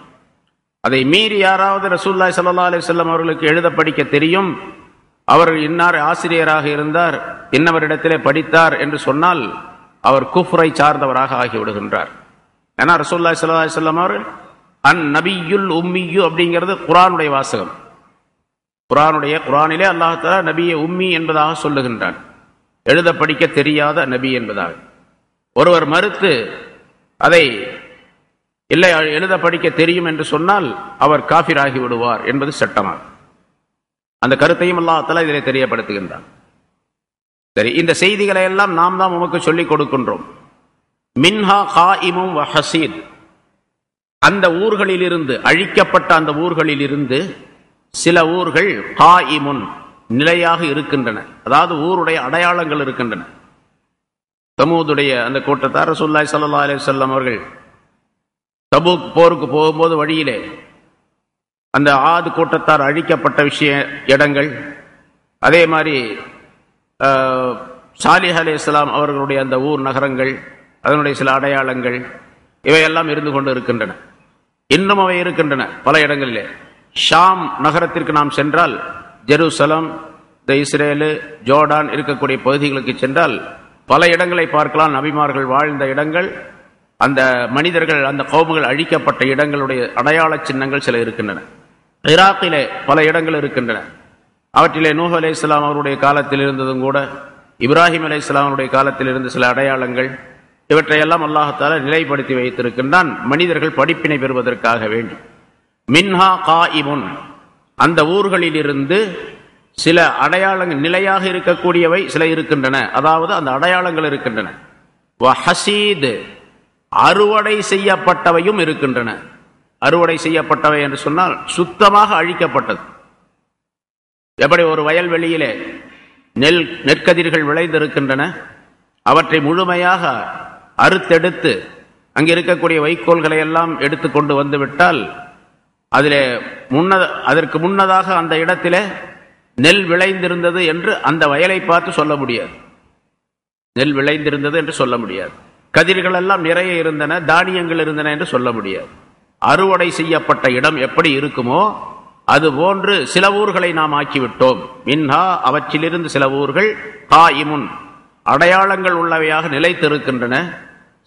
அதை மீறி யாராவது ரசூலுல்லாஹி ஸல்லல்லாஹு அலைஹி வஸல்லம் அவர்களுக்கு எழுத படிக்க தெரியும், அவர் இன்னார் ஆசிரியராக இருந்தார், இன்னவரிடத்திலே படித்தார் என்று சொன்னால் அவர் குஃப்ரை சார்ந்தவராக ஆகிவிடுகின்றார். ஏன்னா ரசூலுல்லாஹி ஸல்லல்லாஹு அலைஹி வஸல்லம் அவர்கள் நபியுல் உம்மியு அப்படிங்கிறது குர்ஆனுடைய வாசகம். குர்ஆனிலே அல்லாஹ் தஆலா நபியை உம்மி என்பதாக சொல்லுகின்றான், எழுத படிக்க தெரியாத நபி என்பதாக. ஒருவர் மறுத்து அதை இல்லை எழுத படிக்க தெரியும் என்று சொன்னால் அவர் காஃபிராகி விடுவார் என்பது சட்டமாகும். அந்த கருத்தையும் அல்லாஹ் தஆலா இதிலே தெரியப்படுத்துகின்றான். சரி, இந்த செய்திகளை எல்லாம் நாம் தான் உமக்கு சொல்லிக் கொடுக்கின்றோம். மின்ஹா காயிமும் வ ஹசீத், அந்த ஊர்களிலிருந்து, அழிக்கப்பட்ட அந்த ஊர்களிலிருந்து சில ஊர்கள் காயிமுன் நிலையாக இருக்கின்றன, அதாவது ஊருடைய அடையாளங்கள் இருக்கின்றன. தமூதுடைய அந்த கூட்டத்தார் ரசூலுல்லாஹி ஸல்லல்லாஹு அலைஹி வஸல்லம் அவர்கள் தபூக் போருக்கு போகும்போது வழியிலே அந்த ஆது கூட்டத்தார் அழிக்கப்பட்ட இடங்கள், அதே மாதிரி சாலிஹ் அலைஹிஸ்ஸலாம் அவர்களுடைய அந்த ஊர் நகரங்கள், அதனுடைய சில அடையாளங்கள், இவையெல்லாம் இருந்து கொண்டு இருக்கின்றன. இன்னும் அவை இருக்கின்றன பல இடங்களிலே. ஷாம் நகரத்திற்கு நாம் சென்றால், ஜெருசலம், இந்த இஸ்ரேலு, ஜோர்டான் இருக்கக்கூடிய பகுதிகளுக்கு சென்றால் பல இடங்களை பார்க்கலாம். நபிமார்கள் வாழ்ந்த இடங்கள், அந்த மனிதர்கள், அந்த கௌமுகள் அழிக்கப்பட்ட இடங்களுடைய அடையாள சின்னங்கள் சில இருக்கின்றன. ஈராக்கிலே பல இடங்கள் இருக்கின்றன. அவற்றிலே நூஹ் அலைஹிஸ்ஸலாம் அவருடைய காலத்தில் இருந்ததும் கூட, இப்ராஹிம் அலைஹிஸ்ஸலாம் அவருடைய காலத்தில் இருந்த சில அடையாளங்கள், இவற்றையெல்லாம் அல்லாஹ் தஆலா நிலைப்படுத்தி வைத்திருக்கின்றான் மனிதர்கள் படிப்பினை பெறுவதற்காக வேண்டி. மின்ஹா காயிமுன், அந்த ஊர்களிலிருந்து சில அடையாளங்கள் நிலையாக இருக்கக்கூடியவை சில இருக்கின்றன, அதாவது அந்த அடையாளங்கள் இருக்கின்றன. வ ஹசீத், அறுவடை செய்யப்பட்டவையும் இருக்கின்றன. அறுவடை செய்யப்பட்டவை என்று சொன்னால் சுத்தமாக அழிக்கப்பட்டது. எப்படி ஒரு வயல்வெளியிலே நெற்கதிர்கள் விளைந்திருக்கின்றன, அவற்றை முழுமையாக அறுத்தெடுத்து அங்கே இருக்கக்கூடிய வைக்கோல்களை எல்லாம் எடுத்து கொண்டு வந்துவிட்டால் அதிலே அதற்கு முன்னதாக அந்த இடத்திலே நெல் விளைந்திருந்தது என்று அந்த வயலை பார்த்து சொல்ல முடியாது. நெல் விளைந்திருந்தது என்று சொல்ல முடியாது. கதிர்கள் எல்லாம் நிறைய இருந்தன, தானியங்கள் இருந்தன என்று சொல்ல முடியாது. அறுவடை செய்யப்பட்ட இடம் எப்படி இருக்குமோ அதுபோன்று சில ஊர்களை நாம் ஆக்கிவிட்டோம். மின்ஹா, அவற்றிலிருந்து சில ஊர்கள் காயிமுன், அடையாளங்கள் உள்ளவையாக நிலைத்திருக்கின்றன.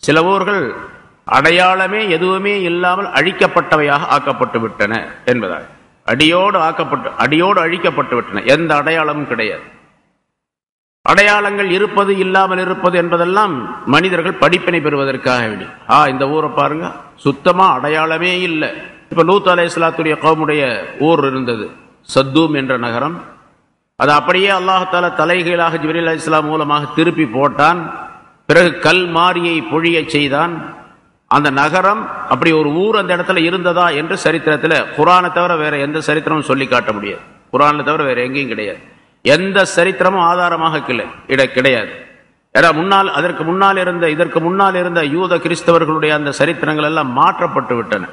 சில ஊர்கள் அடையாளமே எதுவுமே இல்லாமல் அழிக்கப்பட்டவையாக ஆக்கப்பட்டு விட்டன என்பதாக. அடியோடு அழிக்கப்பட்டு விட்டன, எந்த அடையாளமும் கிடையாது. அடையாளங்கள் இருப்பது இல்லாமல் இருப்பது என்பதெல்லாம் மனிதர்கள் படிப்பினை பெறுவதற்காக வேண்டி. இந்த ஊரை பாருங்க, சுத்தமா அடையாளமே இல்லை. இப்ப லூத் அலைஹிஸ்ஸலாத்துடைய கௌமுடைய ஊர் இருந்தது, சத்தூம் என்ற நகரம். அது அப்படியே அல்லாஹ் தஆலா தலைகீழாக ஜிப்ரீல் அலைஹிஸ்ஸலாம் மூலமாக திருப்பி போட்டான். பிறகு கல் மாரியை பொழிய செய்தான். அந்த நகரம், அப்படி ஒரு ஊர் அந்த இடத்துல இருந்ததா என்று சரித்திரத்தில் குர்ஆனை தவிர வேற எந்த சரித்திரமும் சொல்லி காட்ட முடியாது. குர்ஆனை தவிர வேற எங்கேயும் கிடையாது. எந்த சரித்திரமும் ஆதாரமாக கிடையாது. ஏன்னா இதற்கு முன்னால் இருந்த யூத கிறிஸ்தவர்களுடைய அந்த சரித்திரங்கள் எல்லாம் மாற்றப்பட்டு விட்டன.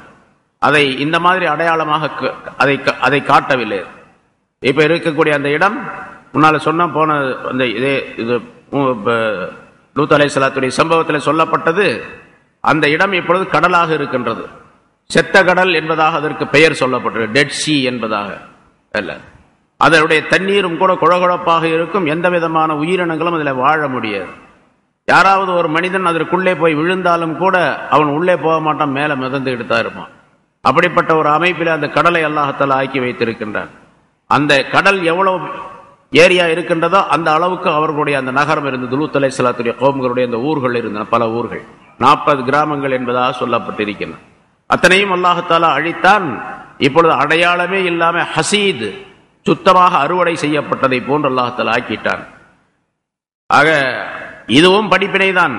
அதை இந்த மாதிரி அடையாளமாக அதை காட்டவில்லை. இப்ப இருக்கக்கூடிய அந்த இடம் முன்னால சொன்ன போன அந்த இது லூத் அலைஹிஸ்ஸலாத்துடைய சம்பவத்தில் சொல்லப்பட்டது. அந்த இடம் இப்பொழுது கடலாக இருக்கின்றது. செத்த கடல் என்பதாக அதற்கு பெயர் சொல்லப்பட்டது, டெட் சி என்பதாக அல்ல. அதனுடைய தண்ணீரும் கூட குழகுழப்பாக இருக்கும். எந்த விதமான உயிரினங்களும் அதில் வாழ முடியாது. யாராவது ஒரு மனிதன் அதற்குள்ளே போய் விழுந்தாலும் கூட அவன் உள்ளே போக மாட்டான், மேலே மிதந்துகிட்டு தான் இருப்பான். அப்படிப்பட்ட ஒரு அமைப்பில் அந்த கடலை அல்லாஹ் தஆலா ஆக்கி வைத்திருக்கின்றான். அந்த கடல் எவ்வளவு ஏரியா இருக்கின்றதோ அந்த அளவுக்கு அவர்களுடைய அந்த நகரம் இருந்தது. லூத் அலைஹிஸ்ஸலாத்துடைய கௌம்களுடைய அந்த ஊர்கள் இருந்தன, பல ஊர்கள், 40 கிராமங்கள் என்பதாக சொல்லப்பட்டிருக்கின்றன. அத்தனையும் அல்லாஹ் தஆலா அழித்தான். இப்பொழுது அடையாளமே இல்லாம ஹசீத், சுத்தமாக அறுவடை செய்யப்பட்டதை போன்று அல்லாஹ் தஆலா ஆக்கிட்டான். ஆக இதுவும் படிப்பினை தான்.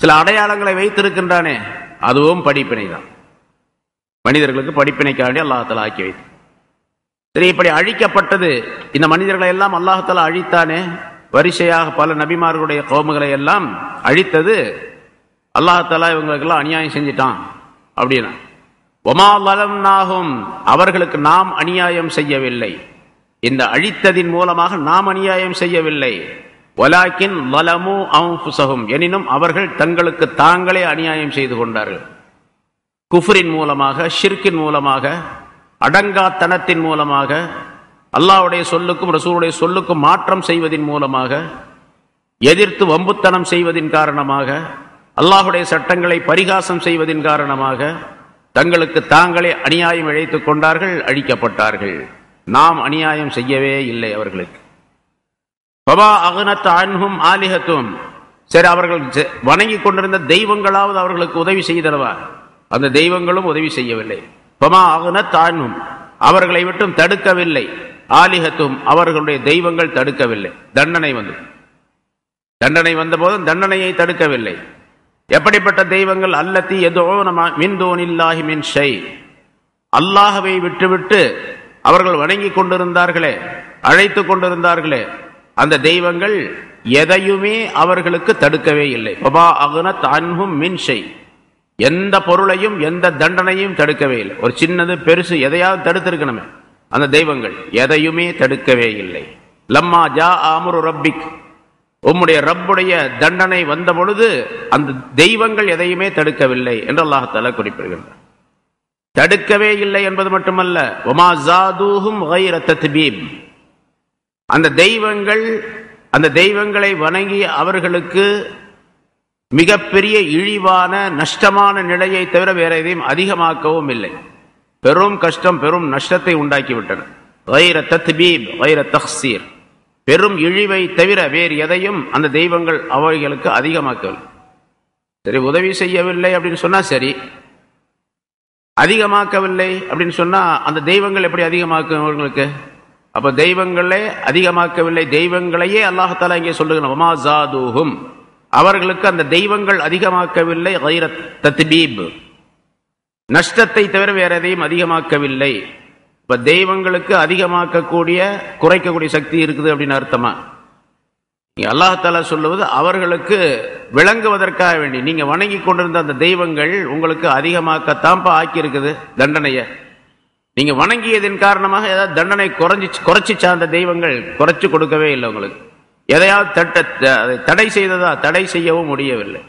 சில அடையாளங்களை வைத்திருக்கின்றானே, அதுவும் படிப்பினை தான். மனிதர்களுக்கு படிப்பினைக்காண்டி அல்லாஹ் தஆலா ஆக்கி வைத்து. சரி, இப்படி அழிக்கப்பட்டது இந்த மனிதர்களை எல்லாம் அல்லாஹ் தஆலா அழித்தானே, வரிசையாக பல நபிமார்களுடைய கௌமுகளை எல்லாம் அழித்தது. அல்லாஹ் தஆலா இவங்களுக்கெல்லாம் அநியாயம் செஞ்சிட்டான் அப்படின்னா, வமா லலம்னாஹும், அவர்களுக்கு நாம் அநியாயம் செய்யவில்லை. இந்த அழித்ததின் மூலமாக நாம் அநியாயம் செய்யவில்லை. வலாக்கின் லலமு அன்ஃபுஸஹும், எனினும் அவர்கள் தங்களுக்கு தாங்களே அநியாயம் செய்து கொண்டார்கள். குஃப்ரின் மூலமாக, ஷிர்கின் மூலமாக, அடங்காத்தனத்தின் மூலமாக, அல்லாஹ்வுடைய சொல்லுக்கும் ரசூலுடைய சொல்லுக்கும் மாற்றம் செய்வதின் மூலமாக, எதிர்த்து வம்புத்தனம் செய்வதின் காரணமாக, அல்லாஹ்வுடைய சட்டங்களை பரிகாசம் செய்வதின் காரணமாக தங்களுக்கு தாங்களே அநியாயம் இழைத்துக் கொண்டார்கள், அழிக்கப்பட்டார்கள். நாம் அநியாயம் செய்யவே இல்லை அவர்களுக்கு. பபா அகனத் அன்ஹும் ஆலிஹத்தும், சரி அவர்கள் வணங்கி கொண்டிருந்த தெய்வங்களாவது அவர்களுக்கு உதவி செய்தனவா? அந்த தெய்வங்களும் உதவி செய்யவில்லை. பமா அகனத் அன்ஹும், அவர்களை விட்டும் தடுக்கவில்லை. ஆலிஹத்தும், அவர்களுடைய தெய்வங்கள் தடுக்கவில்லை. தண்டனை வந்த போதும் தண்டனையை தடுக்கவில்லை. எப்படிப்பட்ட தெய்வங்கள்? அல்லத்தி யதுஊன மின் தூனில்லாஹி மின் ஷை, அல்லாஹ்வை விட்டுவிட்டு அவர்கள் வணங்கி கொண்டிருந்தார்களே, அழைத்து கொண்டிருந்தார்களே, அந்த தெய்வங்கள் எதையுமே அவர்களுக்கு தடுக்கவே இல்லை. பபா அகனத் அன்ஹும் மின் ஷை, எந்த பொருளையும் எந்த தண்டனையும் தடுக்கவே இல்லை. ஒரு சின்னது பெருசு எதையாவது தடுத்திருக்கணுமே, அந்த தெய்வங்கள் எதையுமே தடுக்கவே இல்லை. லம்மா ஜா அம்ரு ரப்பிக், உம்முடைய ரப்புடைய தண்டனை வந்த பொழுது அந்த தெய்வங்கள் எதையுமே தடுக்கவில்லை என்று அல்லாஹ் தஆலா குறிப்பிடுகின்றார். தடுக்கவே இல்லை என்பது மட்டுமல்ல, வமா ஜாதூஹும் கைர தத்பீப், அந்த தெய்வங்களை வணங்கி அவர்களுக்கு மிகப்பெரிய இழிவான நஷ்டமான நிலையை தவிர வேற எதையும் அதிகமாக்கவும் இல்லை. பெரும் கஷ்டம், பெரும் நஷ்டத்தை உண்டாக்கிவிட்டன. கைர தத்பீப் கைர தக்சீர், பெரும் இழிவை தவிர வேறு எதையும் அந்த தெய்வங்கள் அவைகளுக்கு அதிகமாக்கவில்லை. சரி, உதவி செய்யவில்லை அப்படின்னு சொன்னா சரி, அதிகமாக்கவில்லை அப்படின்னு சொன்னா அந்த தெய்வங்கள் எப்படி அதிகமாக்கும் அவர்களுக்கு? அப்ப தெய்வங்களே அதிகமாக்கவில்லை. தெய்வங்களையே அல்லாஹ் தஆலா இங்கே சொல்லுகிறான், வமா ஜாதூஹும், அவர்களுக்கு அந்த தெய்வங்கள் அதிகமாக்கவில்லை கைர தத்பீப், நஷ்டத்தை தவிர வேற எதையும் அதிகமாக்கவில்லை. இப்ப தெய்வங்களுக்கு அதிகமாக்கக்கூடிய குறைக்கக்கூடிய சக்தி இருக்குது அப்படின்னு அர்த்தமா? அல்லாஹ் சொல்லுவது அவர்களுக்கு விளங்குவதற்காக வேண்டி நீங்க வணங்கி கொண்டிருந்த அந்த தெய்வங்கள் உங்களுக்கு அதிகமாக்கத்தான்ப்பா ஆக்கி இருக்குது தண்டனைய. நீங்க வணங்கியதன் காரணமாக ஏதாவது தண்டனை குறைச்சி சார்ந்த தெய்வங்கள் குறைச்சு கொடுக்கவே இல்லை உங்களுக்கு. எதையாவது தடை செய்ததா? தடை செய்யவும் முடியவில்லை.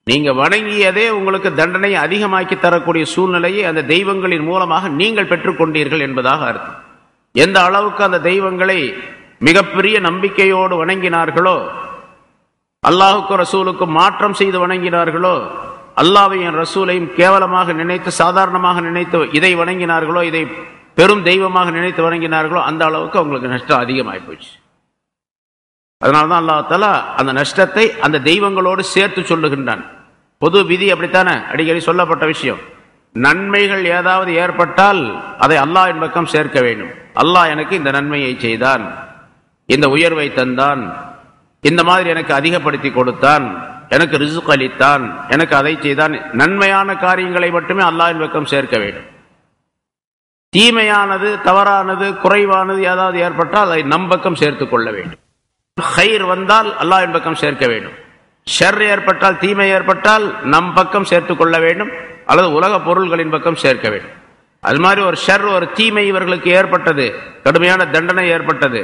நீங்க வணங்கியதே உங்களுக்கு தண்டனை அதிகமாக்கி தரக்கூடிய சூழ்நிலையை அந்த தெய்வங்களின் மூலமாக நீங்கள் பெற்றுக்கொண்டீர்கள் என்பதாக அர்த்தம். எந்த அளவுக்கு அந்த தெய்வங்களை மிகப்பெரிய நம்பிக்கையோடு வணங்கினார்களோ, அல்லாஹுக்கும் ரசூலுக்கும் மாற்றம் செய்து வணங்கினார்களோ, அல்லாஹ்வையும் ரசூலையும் கேவலமாக நினைத்து சாதாரணமாக நினைத்து இதை வணங்கினார்களோ, இதை பெரும் தெய்வமாக நினைத்து வணங்கினார்களோ, அந்த அளவுக்கு அவங்களுக்கு நஷ்டம் அதிகமாகி போச்சு. அதனால்தான் அல்லாஹ் தஆலா அந்த நஷ்டத்தை அந்த தெய்வங்களோடு சேர்த்து சொல்லுகின்றான். பொது விதி அப்படித்தானே, அடிக்கடி சொல்லப்பட்ட விஷயம். நன்மைகள் ஏதாவது ஏற்பட்டால் அதை அல்லாஹ்வின் பக்கம் சேர்க்க வேண்டும். அல்லாஹ் எனக்கு இந்த நன்மையை செய்தான், இந்த உயர்வை தந்தான், இந்த மாதிரி எனக்கு அதிகப்படுத்தி கொடுத்தான், எனக்கு ரிஸ்க் அளித்தான், எனக்கு அதை செய்தான். நன்மையான காரியங்களை மட்டுமே அல்லாஹ்வின் பக்கம் சேர்க்க வேண்டும். தீமையானது, தவறானது, குறைவானது ஏதாவது ஏற்பட்டால் அதை நம் பக்கம் சேர்த்து கொள்ள வேண்டும். ஹைர் வந்தால் அல்லாஹ்வின் பக்கம் சேர்க்க வேண்டும். ஷர் ஏற்பட்டால், தீமை ஏற்பட்டால் நம் பக்கம் சேர்த்து கொள்ள வேண்டும், அல்லது உலக பொருள்களின் பக்கம் சேர்க்க வேண்டும். அது மாதிரி ஒரு ஷர், ஒரு தீமை இவர்களுக்கு ஏற்பட்டது, கடுமையான தண்டனை ஏற்பட்டது.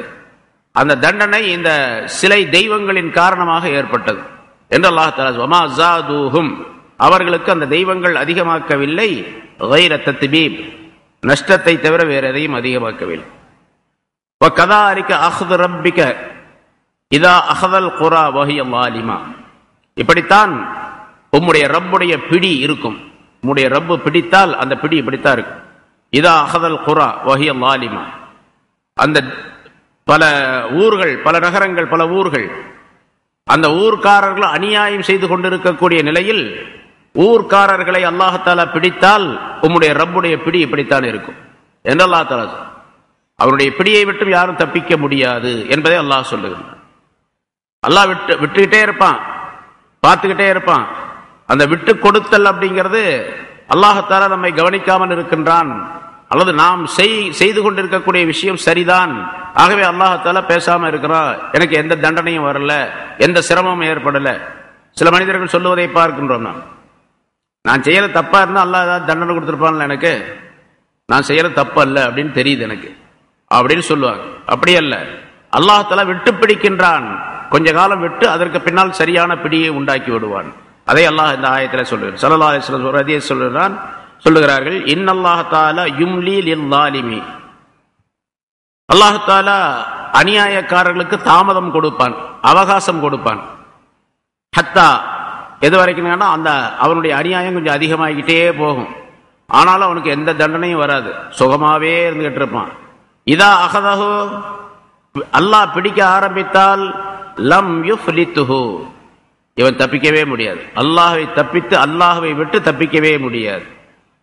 அந்த தண்டனை இந்த சிலை தெய்வங்களின் காரணமாக ஏற்பட்டது என்று அல்லாஹ் தஆலா வமா ஜாதுஹும், அவர்களுக்கு அந்த தெய்வங்கள் அதிகமாக்கவில்லை கைர தத்பீப், நஷ்டத்தை தவிர வேற எதையும் அதிகமாக்கவில்லை. வகதாலிக அஹ்து ரப்பிக இதா அஹதல் குரா வஹிய ஸாலிமா, இப்படித்தான் உம்முடைய ரப்புடைய பிடி இருக்கும். உம்முடைய ரப்பு பிடித்தால் அந்த பிடி இப்படித்தான் இருக்கும். இதா அஹதல் குரா வஹிய ஸாலிமா, அந்த பல ஊர்கள், பல நகரங்கள், பல ஊர்கள், அந்த ஊர்க்காரர்கள் அநியாயம் செய்து கொண்டிருக்கக்கூடிய நிலையில் ஊர்க்காரர்களை அல்லாஹ் தஆலா பிடித்தால் உம்முடைய ரப்புடைய பிடி இப்படித்தான் இருக்கும் என்று அல்லாஹ் தஆலா, அவருடைய பிடியை விட்டு யாரும் தப்பிக்க முடியாது என்பதை அல்லாஹ் சொல்லுகிறான். அல்லாஹ் விட்டுக்கிட்டே இருப்பான், பார்த்துக்கிட்டே இருப்பான். அந்த விட்டு கொடுத்தல் அப்படிங்கிறது அல்லாஹ் தஆலா நம்மை கவனிக்காமல் இருக்கின்றான், அல்லது நாம் செய்து கொண்டிருக்கக்கூடிய விஷயம் சரிதான், ஆகவே அல்லாஹ் தஆலா பேசாம இருக்கிறான், எனக்கு எந்த தண்டனையும் வரல, எந்த சிரமமும் ஏற்படல. சில மனிதர்கள் சொல்லுவதை பார்க்கின்றோம். நான் செய்யற தப்பா இருந்தா அல்லாஹ் ஏதாவது தண்டனை கொடுத்திருப்பான்ல, எனக்கு நான் செய்யற தப்பு அல்ல அப்படின்னு தெரியுது எனக்கு அப்படின்னு சொல்லுவாங்க. அப்படி அல்ல, அல்லாஹ் தஆலா விட்டு பிடிக்கின்றான், கொஞ்ச காலம் விட்டு அதற்கு பின்னால் சரியான பிடியை உண்டாக்கி விடுவான். அதை அல்லாஹ் இந்த ஆயத்தில் சொல்லுகிறார். ஸல்லல்லாஹு அலைஹி வஸல்லம் ஒரு ஹதீஸ் சொல்லுகிறார்கள், இன்னல்லாஹ் தஆலா யும்லி லில்-ஸாலிமி, அல்லாஹ் தஆலா அநியாயக்காரர்களுக்கு தாமதம் கொடுப்பான், அவகாசம் கொடுப்பான். ஹத்தா, எது வரைக்கும் அந்த அவனுடைய அநியாயம் கொஞ்சம் அதிகமாகிக்கிட்டே போகும், ஆனாலும் அவனுக்கு எந்த தண்டனையும் வராது, சுகமாவே இருந்துகிட்டு இருப்பான். இதா அகதஹு, அல்லாஹ் பிடிக்க ஆரம்பித்தால் லம் யுஃப்லித்துஹு, இவன் தப்பிக்கவே முடியாது. அல்லாஹ்வை தப்பித்து அல்லாஹ்வை விட்டு தப்பிக்கவே முடியாது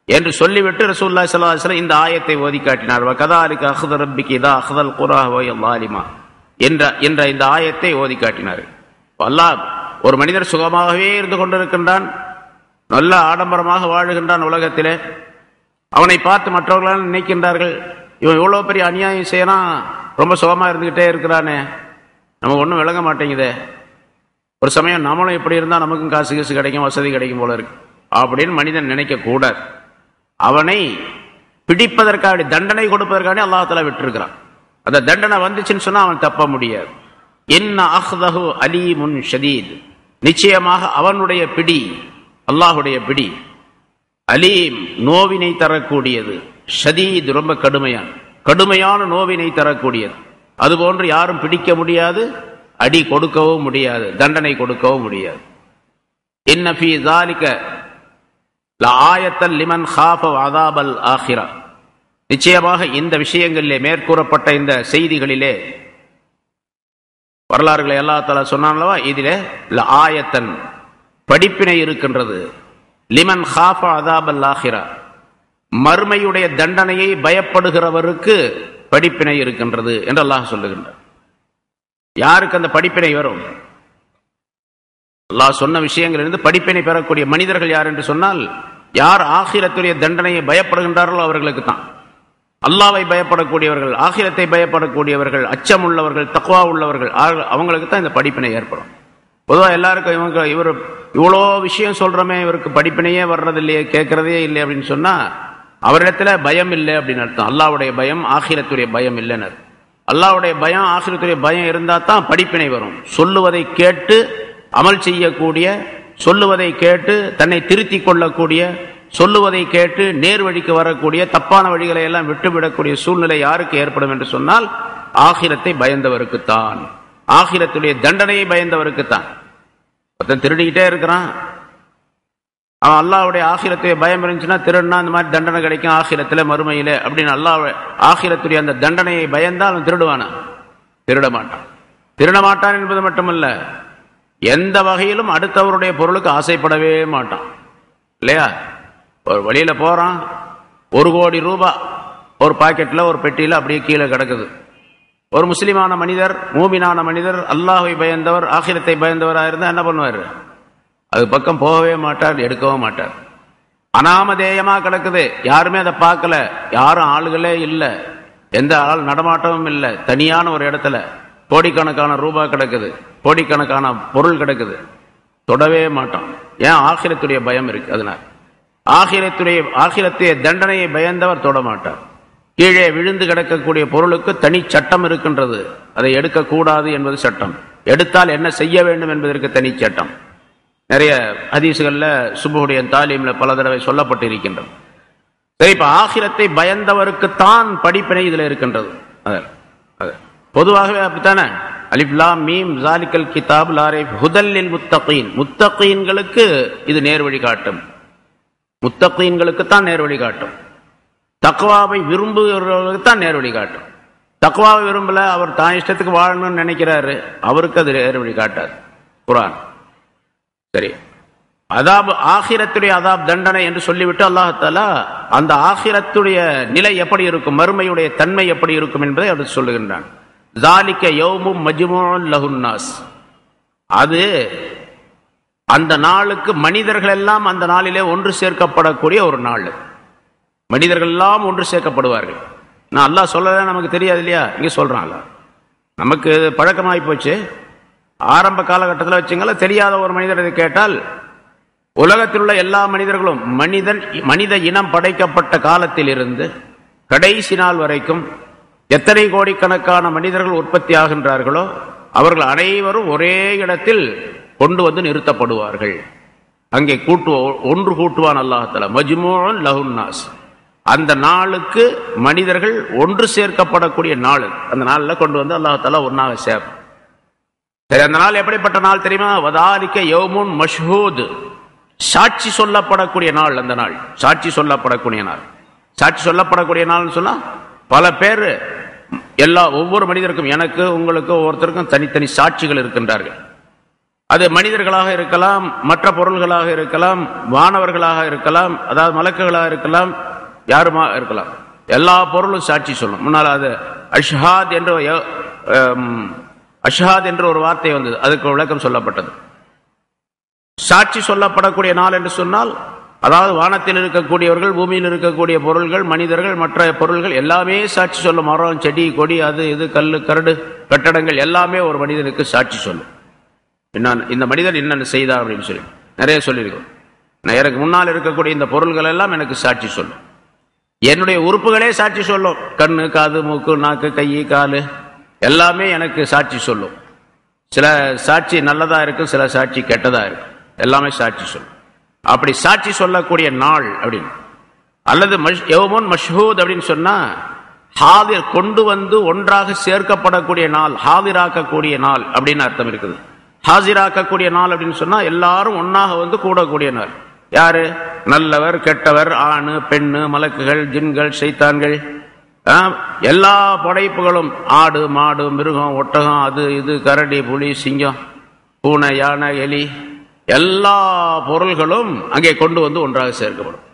என்று சொல்லிவிட்டு ரசூலுல்லாஹி ஸல்லல்லாஹு அலைஹி வஸல்லம் இந்த ஆயத்தை ஓதி காட்டினார். வகதாலிக அஹ்து ரப்பிக இதா அஹ்தல் குரா வஹிய ஸாலிமா என்ற இந்த ஆயத்தை ஓதி காட்டினார். அல்லாஹ் ஒரு மனிதர் சுகமாகவே இருந்து கொண்டிருக்கின்றான், நல்ல ஆடம்பரமாக வாழுகின்றான் உலகத்திலே. அவனை பார்த்து மற்றவர்களால் நினைக்கின்றார்கள், இவன் இவ்வளவு பெரிய அநியாயம் செய்யறான், ரொம்ப சுகமா இருந்துகிட்டே இருக்கிறானே, நமக்கு ஒன்றும் விளங்க மாட்டேங்குதே, ஒரு சமயம் நம்மளும் இப்படி இருந்தால் நமக்கும் காசு காசு கிடைக்கும், வசதி கிடைக்கும் போல இருக்கு அப்படின்னு மனிதன் நினைக்க கூடாது. அவனை பிடிப்பதற்காக, தண்டனை கொடுப்பதற்காக அல்லாஹ் தஆலா விட்டுருக்கிறான். அந்த தண்டனை வந்துச்சுன்னு சொன்னா அவன் தப்ப முடியாது. இன்ன அஹ்தஹு அலீமுன் ஷதீத், நிச்சயமாக அவனுடைய பிடி, அல்லாஹுடைய பிடி அலீம், நோவினை தரக்கூடியது, ஷதீத் ரொம்ப கடுமையான நோவினை தரக்கூடியது. அதுபோன்று யாரும் பிடிக்க முடியாது, அடி கொடுக்கவும் முடியாது, தண்டனை கொடுக்கவும் முடியாது. இன்ன ஃபீ ஸாலிக லஆயத்தன் லிமன் காஃப அஸாபல் ஆখিরা, நிச்சயமாக இந்த விஷயங்களிலே, மேற்கூறப்பட்ட இந்த செய்திகளிலே, வரலாறுகளை அல்லாஹ் தஆலா சொன்னான்லவா, இதிலே லஆயத்தன் படிப்பினை இருக்கின்றது, லிமன் காஃப அஸாபல் ஆখিরা, மறுமையுடைய தண்டனையை பயப்படுகிறவருக்கு படிப்பினை இருக்கின்றது என்று அல்லாஹ் சொல்லுகின்றார். யாருக்கு அந்த படிப்பினை வரும்? அல்லாஹ் சொன்ன விஷயங்களிலிருந்து படிப்பினை பெறக்கூடிய மனிதர்கள் யார் என்று சொன்னால், யார் ஆகிரத்துடைய தண்டனையை பயப்படுகின்றார்களோ அவர்களுக்கு தான். அல்லாஹ்வை பயப்படக்கூடியவர்கள், ஆகிரத்தை பயப்படக்கூடியவர்கள், அச்சம் உள்ளவர்கள், தக்வா உள்ளவர்கள், அவங்களுக்கு தான் இந்த படிப்பினை ஏற்படும். பொதுவாக எல்லாருக்கும் இவர் இவ்வளோ விஷயம் சொல்றமே, இவருக்கு படிப்பினையே வர்றது இல்லையே, கேட்கறதே இல்லை அப்படின்னு சொன்னா அவரிடத்துல பயம் இல்லை அப்படின்னு அர்த்தம். அல்லாஹ்வுடைய பயம், ஆகிரத்துடைய பயம் இல்லைன்னு. அல்லாஹ்வுடைய பயம், ஆகிரத்துடைய பயம் இருந்தா தான் படிப்பினை வரும். சொல்லுவதை கேட்டு அமல் செய்யக்கூடிய, சொல்லுவதை கேட்டு தன்னை திருத்திக் கொள்ளக்கூடிய, சொல்லுவதை கேட்டு நேர் வழிக்கு வரக்கூடிய, தப்பான வழிகளை எல்லாம் விட்டுவிடக்கூடிய சூழ்நிலை யாருக்கு ஏற்படும் என்று சொன்னால், ஆகிரத்தை பயந்தவருக்குத்தான், ஆகிரத்துடைய தண்டனையை பயந்தவருக்குத்தான். ஒருத்தன் திருடிக்கிட்டே இருக்கிறான், அவன் அல்லாஹ்வுடைய ஆகிரத்துடைய பயம் இருந்துச்சுன்னா, திருடுனா இந்த மாதிரி தண்டனை கிடைக்கும் ஆகிரத்துல மறுமையில அப்படின்னு அல்லாஹ் ஆகிரத்துடைய அந்த தண்டனையை பயந்தால் அவன் திருடுவானா? திருட மாட்டான். திருட மாட்டான் என்பது மட்டுமல்ல, எந்த வகையிலும் அடுத்தவருடைய பொருளுக்கு ஆசைப்படவே மாட்டான். இல்லையா? ஒரு வழியில போறான், 1 கோடி ரூபாய் ஒரு பாக்கெட்ல ஒரு பெட்டியில அப்படியே கீழே கிடக்குது. ஒரு முஸ்லிமான மனிதர், மூமினான மனிதர், அல்லாஹ்வை பயந்தவர், ஆகிரத்தை பயந்தவராக இருந்தா என்ன பண்ணுவார்? அது பக்கம் போகவே மாட்டார், எடுக்கவும் மாட்டார். அனாமதேயமா கிடக்குது, யாருமே அதை பார்க்கல, யாரும் ஆளுகளே இல்லை, எந்த ஆள் நடமாட்டமும் இல்லை, தனியான ஒரு இடத்துல கோடிக்கணக்கான ரூபாய் கிடக்குது, கோடிக்கணக்கான பொருள் கிடக்குது, தொடவே மாட்டான். ஏன்? ஆகிரத்துடைய பயம் இருக்கு. அதனால் ஆகிரத்துடைய தண்டனையை பயந்தவர் தொட மாட்டார். கீழே விழுந்து கிடக்கக்கூடிய பொருளுக்கு தனி சட்டம் இருக்கின்றது. அதை எடுக்கக்கூடாது என்பது சட்டம், எடுத்தால் என்ன செய்ய வேண்டும் என்பதற்கு தனி சட்டம். நிறைய ஹதீஸ்கள்ல சுபுடைய தாலீம்ல பல தடவை சொல்லப்பட்டிருக்கின்றது. சரி, இப்ப ஆகிரத்தை பயந்தவருக்குத்தான் படிப்பினை இதுல இருக்கின்றது. பொதுவாகவே அப்படித்தானே? அலிஃப் லாம் மீம் ஸாலிகல் கிதாப் லா ரைப் ஹுதல் லில் முத்தகீன், முத்தகீன்களுக்கு இது நேர் வழி காட்டும், முத்தகீன்களுக்கு தான் நேர் வழி காட்டும். தக்வாவை விரும்புகிறவர்களுக்கு தான் நேர் வழி காட்டும். தக்வாவை விரும்பல, அவர் தான் இஷ்டத்துக்கு வாழணும்னு நினைக்கிறாரு, அவருக்கு அது நேர் வழி காட்டாது குர்ஆன். சரி, அதாப், ஆகிரத்துடைய அதாப் தண்டனை என்று சொல்லிவிட்டு அல்லாஹ் தஆலா அந்த ஆகிரத்துடைய நிலை எப்படி இருக்கும், மறுமையுடைய தன்மை எப்படி இருக்கும் என்பதை அவர் சொல்லுகின்றான். ஸாலிக யௌமும் மஜ்மூஉன் லஹுன் நாஸ், அது அந்த நாளுக்கு மனிதர்கள் எல்லாம் அந்த நாளிலே ஒன்று சேர்க்கப்படக்கூடிய ஒரு நாள். மனிதர்கள் எல்லாம் ஒன்று சேர்க்கப்படுவார்கள். நான் அல்லாஹ் சொல்லல, நமக்கு தெரியாது இல்லையா? இங்கே சொல்றான் அல்லாஹ். நமக்கு பழக்கமாகி போச்சு. ஆரம்ப காலகட்டத்தில் வச்சுங்கள, தெரியாத ஒரு மனிதரை கேட்டால், உலகத்தில் உள்ள எல்லா மனிதர்களும், மனித இனம் படைக்கப்பட்ட காலத்தில் இருந்து கடைசி நாள் வரைக்கும் எத்தனை கோடிக்கணக்கான மனிதர்கள் உற்பத்தி ஆகின்றார்களோ அவர்கள் அனைவரும் ஒரே இடத்தில் கொண்டு வந்து நிறுத்தப்படுவார்கள். அங்கே ஒன்று கூட்டுவான் அல்லாஹ் தஆலா, மஜ்மூஉன் லஹுன் நாஸ். அந்த நாளுக்கு மனிதர்கள் ஒன்று சேர்க்கப்படக்கூடிய நாள், அந்த நாளில் கொண்டு வந்து அல்லாஹ் தஆலா ஒன்றாக சேர்ப்பான். சரி, அந்த நாள் எப்படிப்பட்ட நாள் தெரியுமா? வதாலிக யௌமுன் மஷ்ஹூத், சாட்சி சொல்லப்படக்கூடிய நாள். அந்த நாள் சாட்சி சொல்லப்படக்கூடிய நாள். சாட்சி சொல்லப்படக்கூடிய நாள்னு சொன்னா, பல பேர், ஒவ்வொரு மனிதருக்கும், எனக்கு உங்களுக்கு ஒவ்வொருத்தருக்கும் தனித்தனி சாட்சிகள் இருக்கின்றார்கள். அது மனிதர்களாக இருக்கலாம், மற்ற பொருள்களாக இருக்கலாம், வானவர்களாக இருக்கலாம், அதாவது மலக்குகளாக இருக்கலாம், யாருமா இருக்கலாம். எல்லா பொருளும் சாட்சி சொல்லும். முன்னால் அது அஷ்ஹாத் என்ற ஒரு வார்த்தை வந்தது, அதுக்கு விளக்கம் சொல்லப்பட்டது. சாட்சி சொல்லப்படக்கூடிய நாள் என்று சொன்னால், அதாவது வானத்தில் இருக்கக்கூடியவர்கள், பூமியில் இருக்கக்கூடிய பொருள்கள், மனிதர்கள், மற்ற பொருள்கள் எல்லாமே சாட்சி சொல்லும். மரம், செடி, கொடி, அது இது, கல், கரடு, கட்டடங்கள் எல்லாமே ஒரு மனிதனுக்கு சாட்சி சொல்லும். இந்த மனிதர் என்னென்ன செய்தார் அப்படின்னு சொல்லி நிறைய சொல்லியிருக்கோம். எனக்கு முன்னால் இருக்கக்கூடிய இந்த பொருள்கள் எல்லாம் எனக்கு சாட்சி சொல்லும். என்னுடைய உறுப்புகளே சாட்சி சொல்லும். கண்ணு, காது, மூக்கு, நாக்கு, கை, காலு எல்லாமே எனக்கு சாட்சி சொல்லும். சில சாட்சி நல்லதா இருக்கும், சில சாட்சி கெட்டதா இருக்கும், எல்லாமே சாட்சி சொல்லும். அப்படி சாட்சி சொல்லக்கூடிய நாள் அப்படின்னு, அல்லது யௌமுன் மஷ்ஹூத் அப்படின்னு சொன்னா, ஹாதிர், கொண்டு வந்து ஒன்றாக சேர்க்கப்படக்கூடிய நாள், ஹாதிராக்கக்கூடிய நாள் அப்படின்னு அர்த்தம் இருக்குது. ஹாசிராக்கக்கூடிய நாள் அப்படின்னு சொன்னா, எல்லாரும் ஒன்னாக வந்து கூடக்கூடிய நாள். யாரு? நல்லவர், கெட்டவர், ஆணு, பெண்ணு, மலக்குகள், ஜின்கள், ஷைத்தான்கள், எல்லா படைப்புகளும், ஆடு, மாடு, மிருகம், ஒட்டகம், அது இது, கரடி, புலி, சிங்கம், பூனை, யானை, எலி, எல்லா பொருள்களும் அங்கே கொண்டு வந்து ஒன்றாக சேர்க்கப்படும்.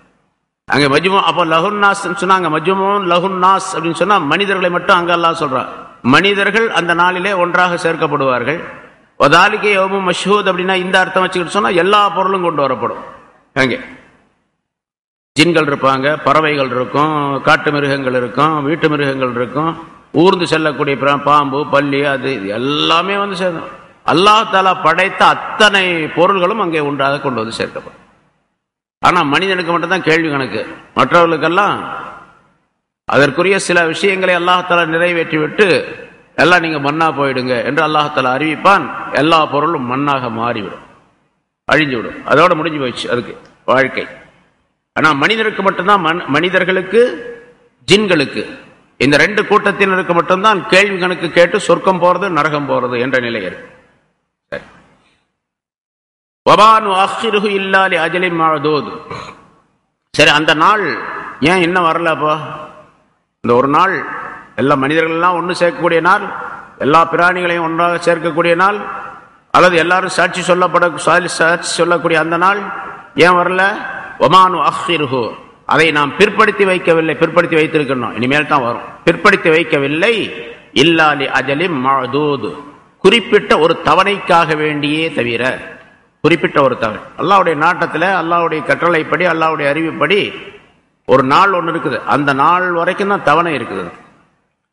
அங்கே மஜ்மூ, அப்போ லஹுன்னாஸ் சொன்னாங்க, மஜ்மூன் லஹுன்னாஸ் அப்படின்னு சொன்னா மனிதர்களை மட்டும் அங்க அல்லாஹ் சொல்றான். மனிதர்கள் அந்த நாளிலே ஒன்றாக சேர்க்கப்படுவார்கள். வதாலிகே யௌமும் மஷ்ஹூத் அப்படின்னா இந்த அர்த்தம் வச்சுக்கிட்டு சொன்னா எல்லா பொருளும் கொண்டு வரப்படும். அங்கே ஜின்கள் இருப்பாங்க, பறவைகள் இருக்கும், காட்டு மிருகங்கள் இருக்கும், வீட்டு மிருகங்கள் இருக்கும், ஊர்ந்து செல்லக்கூடிய பாம்பு, பல்லி, அது எல்லாமே வந்து சேர்ந்தோம். அல்லாஹ் தஆலா படைத்த அத்தனை பொருள்களும் அங்கே உண்டாக கொண்டு வந்து சேர்க்கப்படும். ஆனா மனிதனுக்கு மட்டும்தான் கேள்வி கணக்கு. மற்றவர்களுக்கெல்லாம் அதற்குரிய சில விஷயங்களை அல்லாஹ் தஆலா நிறைவேற்றி விட்டு எல்லாம் நீங்க மண்ணா போயிடுங்க என்று அல்லாஹ் தஆலா அறிவிப்பான். எல்லா பொருளும் மண்ணாக மாறிவிடும், அழிஞ்சு விடும், அதோட முடிஞ்சு போயிடுச்சு அதுக்கு வாழ்க்கை. ஆனா மனிதருக்கு மட்டும்தான், மனிதர்களுக்கு ஜின்களுக்கு இந்த ரெண்டு கூட்டத்தினருக்கு மட்டும்தான் கேள்வி கணக்கு கேட்டு சொர்க்கம் போறது நரகம் போறது என்ற நிலை இருக்கு. சரி, அந்த நாள் ஏன் இன்னும் வரலப்பா? இந்த ஒரு நாள் எல்லா மனிதர்கள் எல்லாம் ஒன்று சேர்க்கக்கூடிய நாள், எல்லா பிராணிகளையும் ஒன்றாக சேர்க்கக்கூடிய நாள், அல்லது எல்லாரும் சாட்சி சொல்லக்கூடிய அந்த நாள் ஏன் வரல? ஒமானு அஹ்ஹிருஹு, அதை நாம் பிற்படுத்தி வைக்கவில்லை, பிற்படுத்தி வைத்திருக்கணும், இனிமேல் தான் வரும். பிற்படுத்தி வைக்கவில்லை. இல்லாலி அஜலிம் மஅதூத், குறிப்பிட்ட ஒரு தவணைக்காக வேண்டியே தவிர, குறிப்பிட்ட ஒரு தவணை. அல்லாஹ்வுடைய நாட்டத்தில், அல்லாஹ்வுடைய கட்டளைப்படி, அல்லாஹ்வுடைய அறிவுப்படி ஒரு நாள் ஒன்று இருக்குது. அந்த நாள் வரைக்கும் தான் தவணை இருக்குது.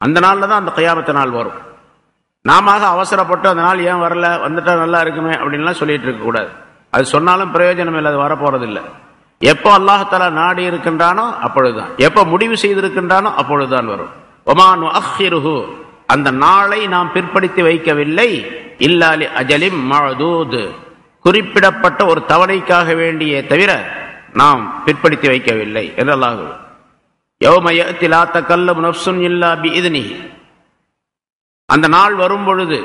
அந்த நாளில் தான் அந்த கியாமத்து நாள் வரும். நாம அவசரப்பட்டு அந்த நாள் ஏன் வரல, வந்துட்டா நல்லா இருக்குமே அப்படின்லாம் சொல்லிட்டு இருக்க கூடாது. அது சொன்னாலும் பிரயோஜனம் இல்லை, அது வரப்போறது இல்லை. எப்போ அல்லாஹ் தஆலா நாடி இருக்கின்றானோ அப்பொழுதுதான், எப்போ முடிவு செய்திருக்கின்றானோ அப்பொழுதுதான் வரும். ஒமானு அஹ்ஹிருஹு, அந்த நாளை நாம் பிற்படுத்தி வைக்கவில்லை. இல்லாலி அஜலிம் மஅதூத், குறிப்பிடப்பட்ட ஒரு தவணைக்காக வேண்டியே தவிர நாம் பிற்படுத்தி வைக்கவில்லை என்று அல்லாஹ். யௌம யஅதி லா தகல்லமு நஃப்ஸுன் இல்லா பிஇذனிஹி, அந்த நாள் வரும் பொழுது,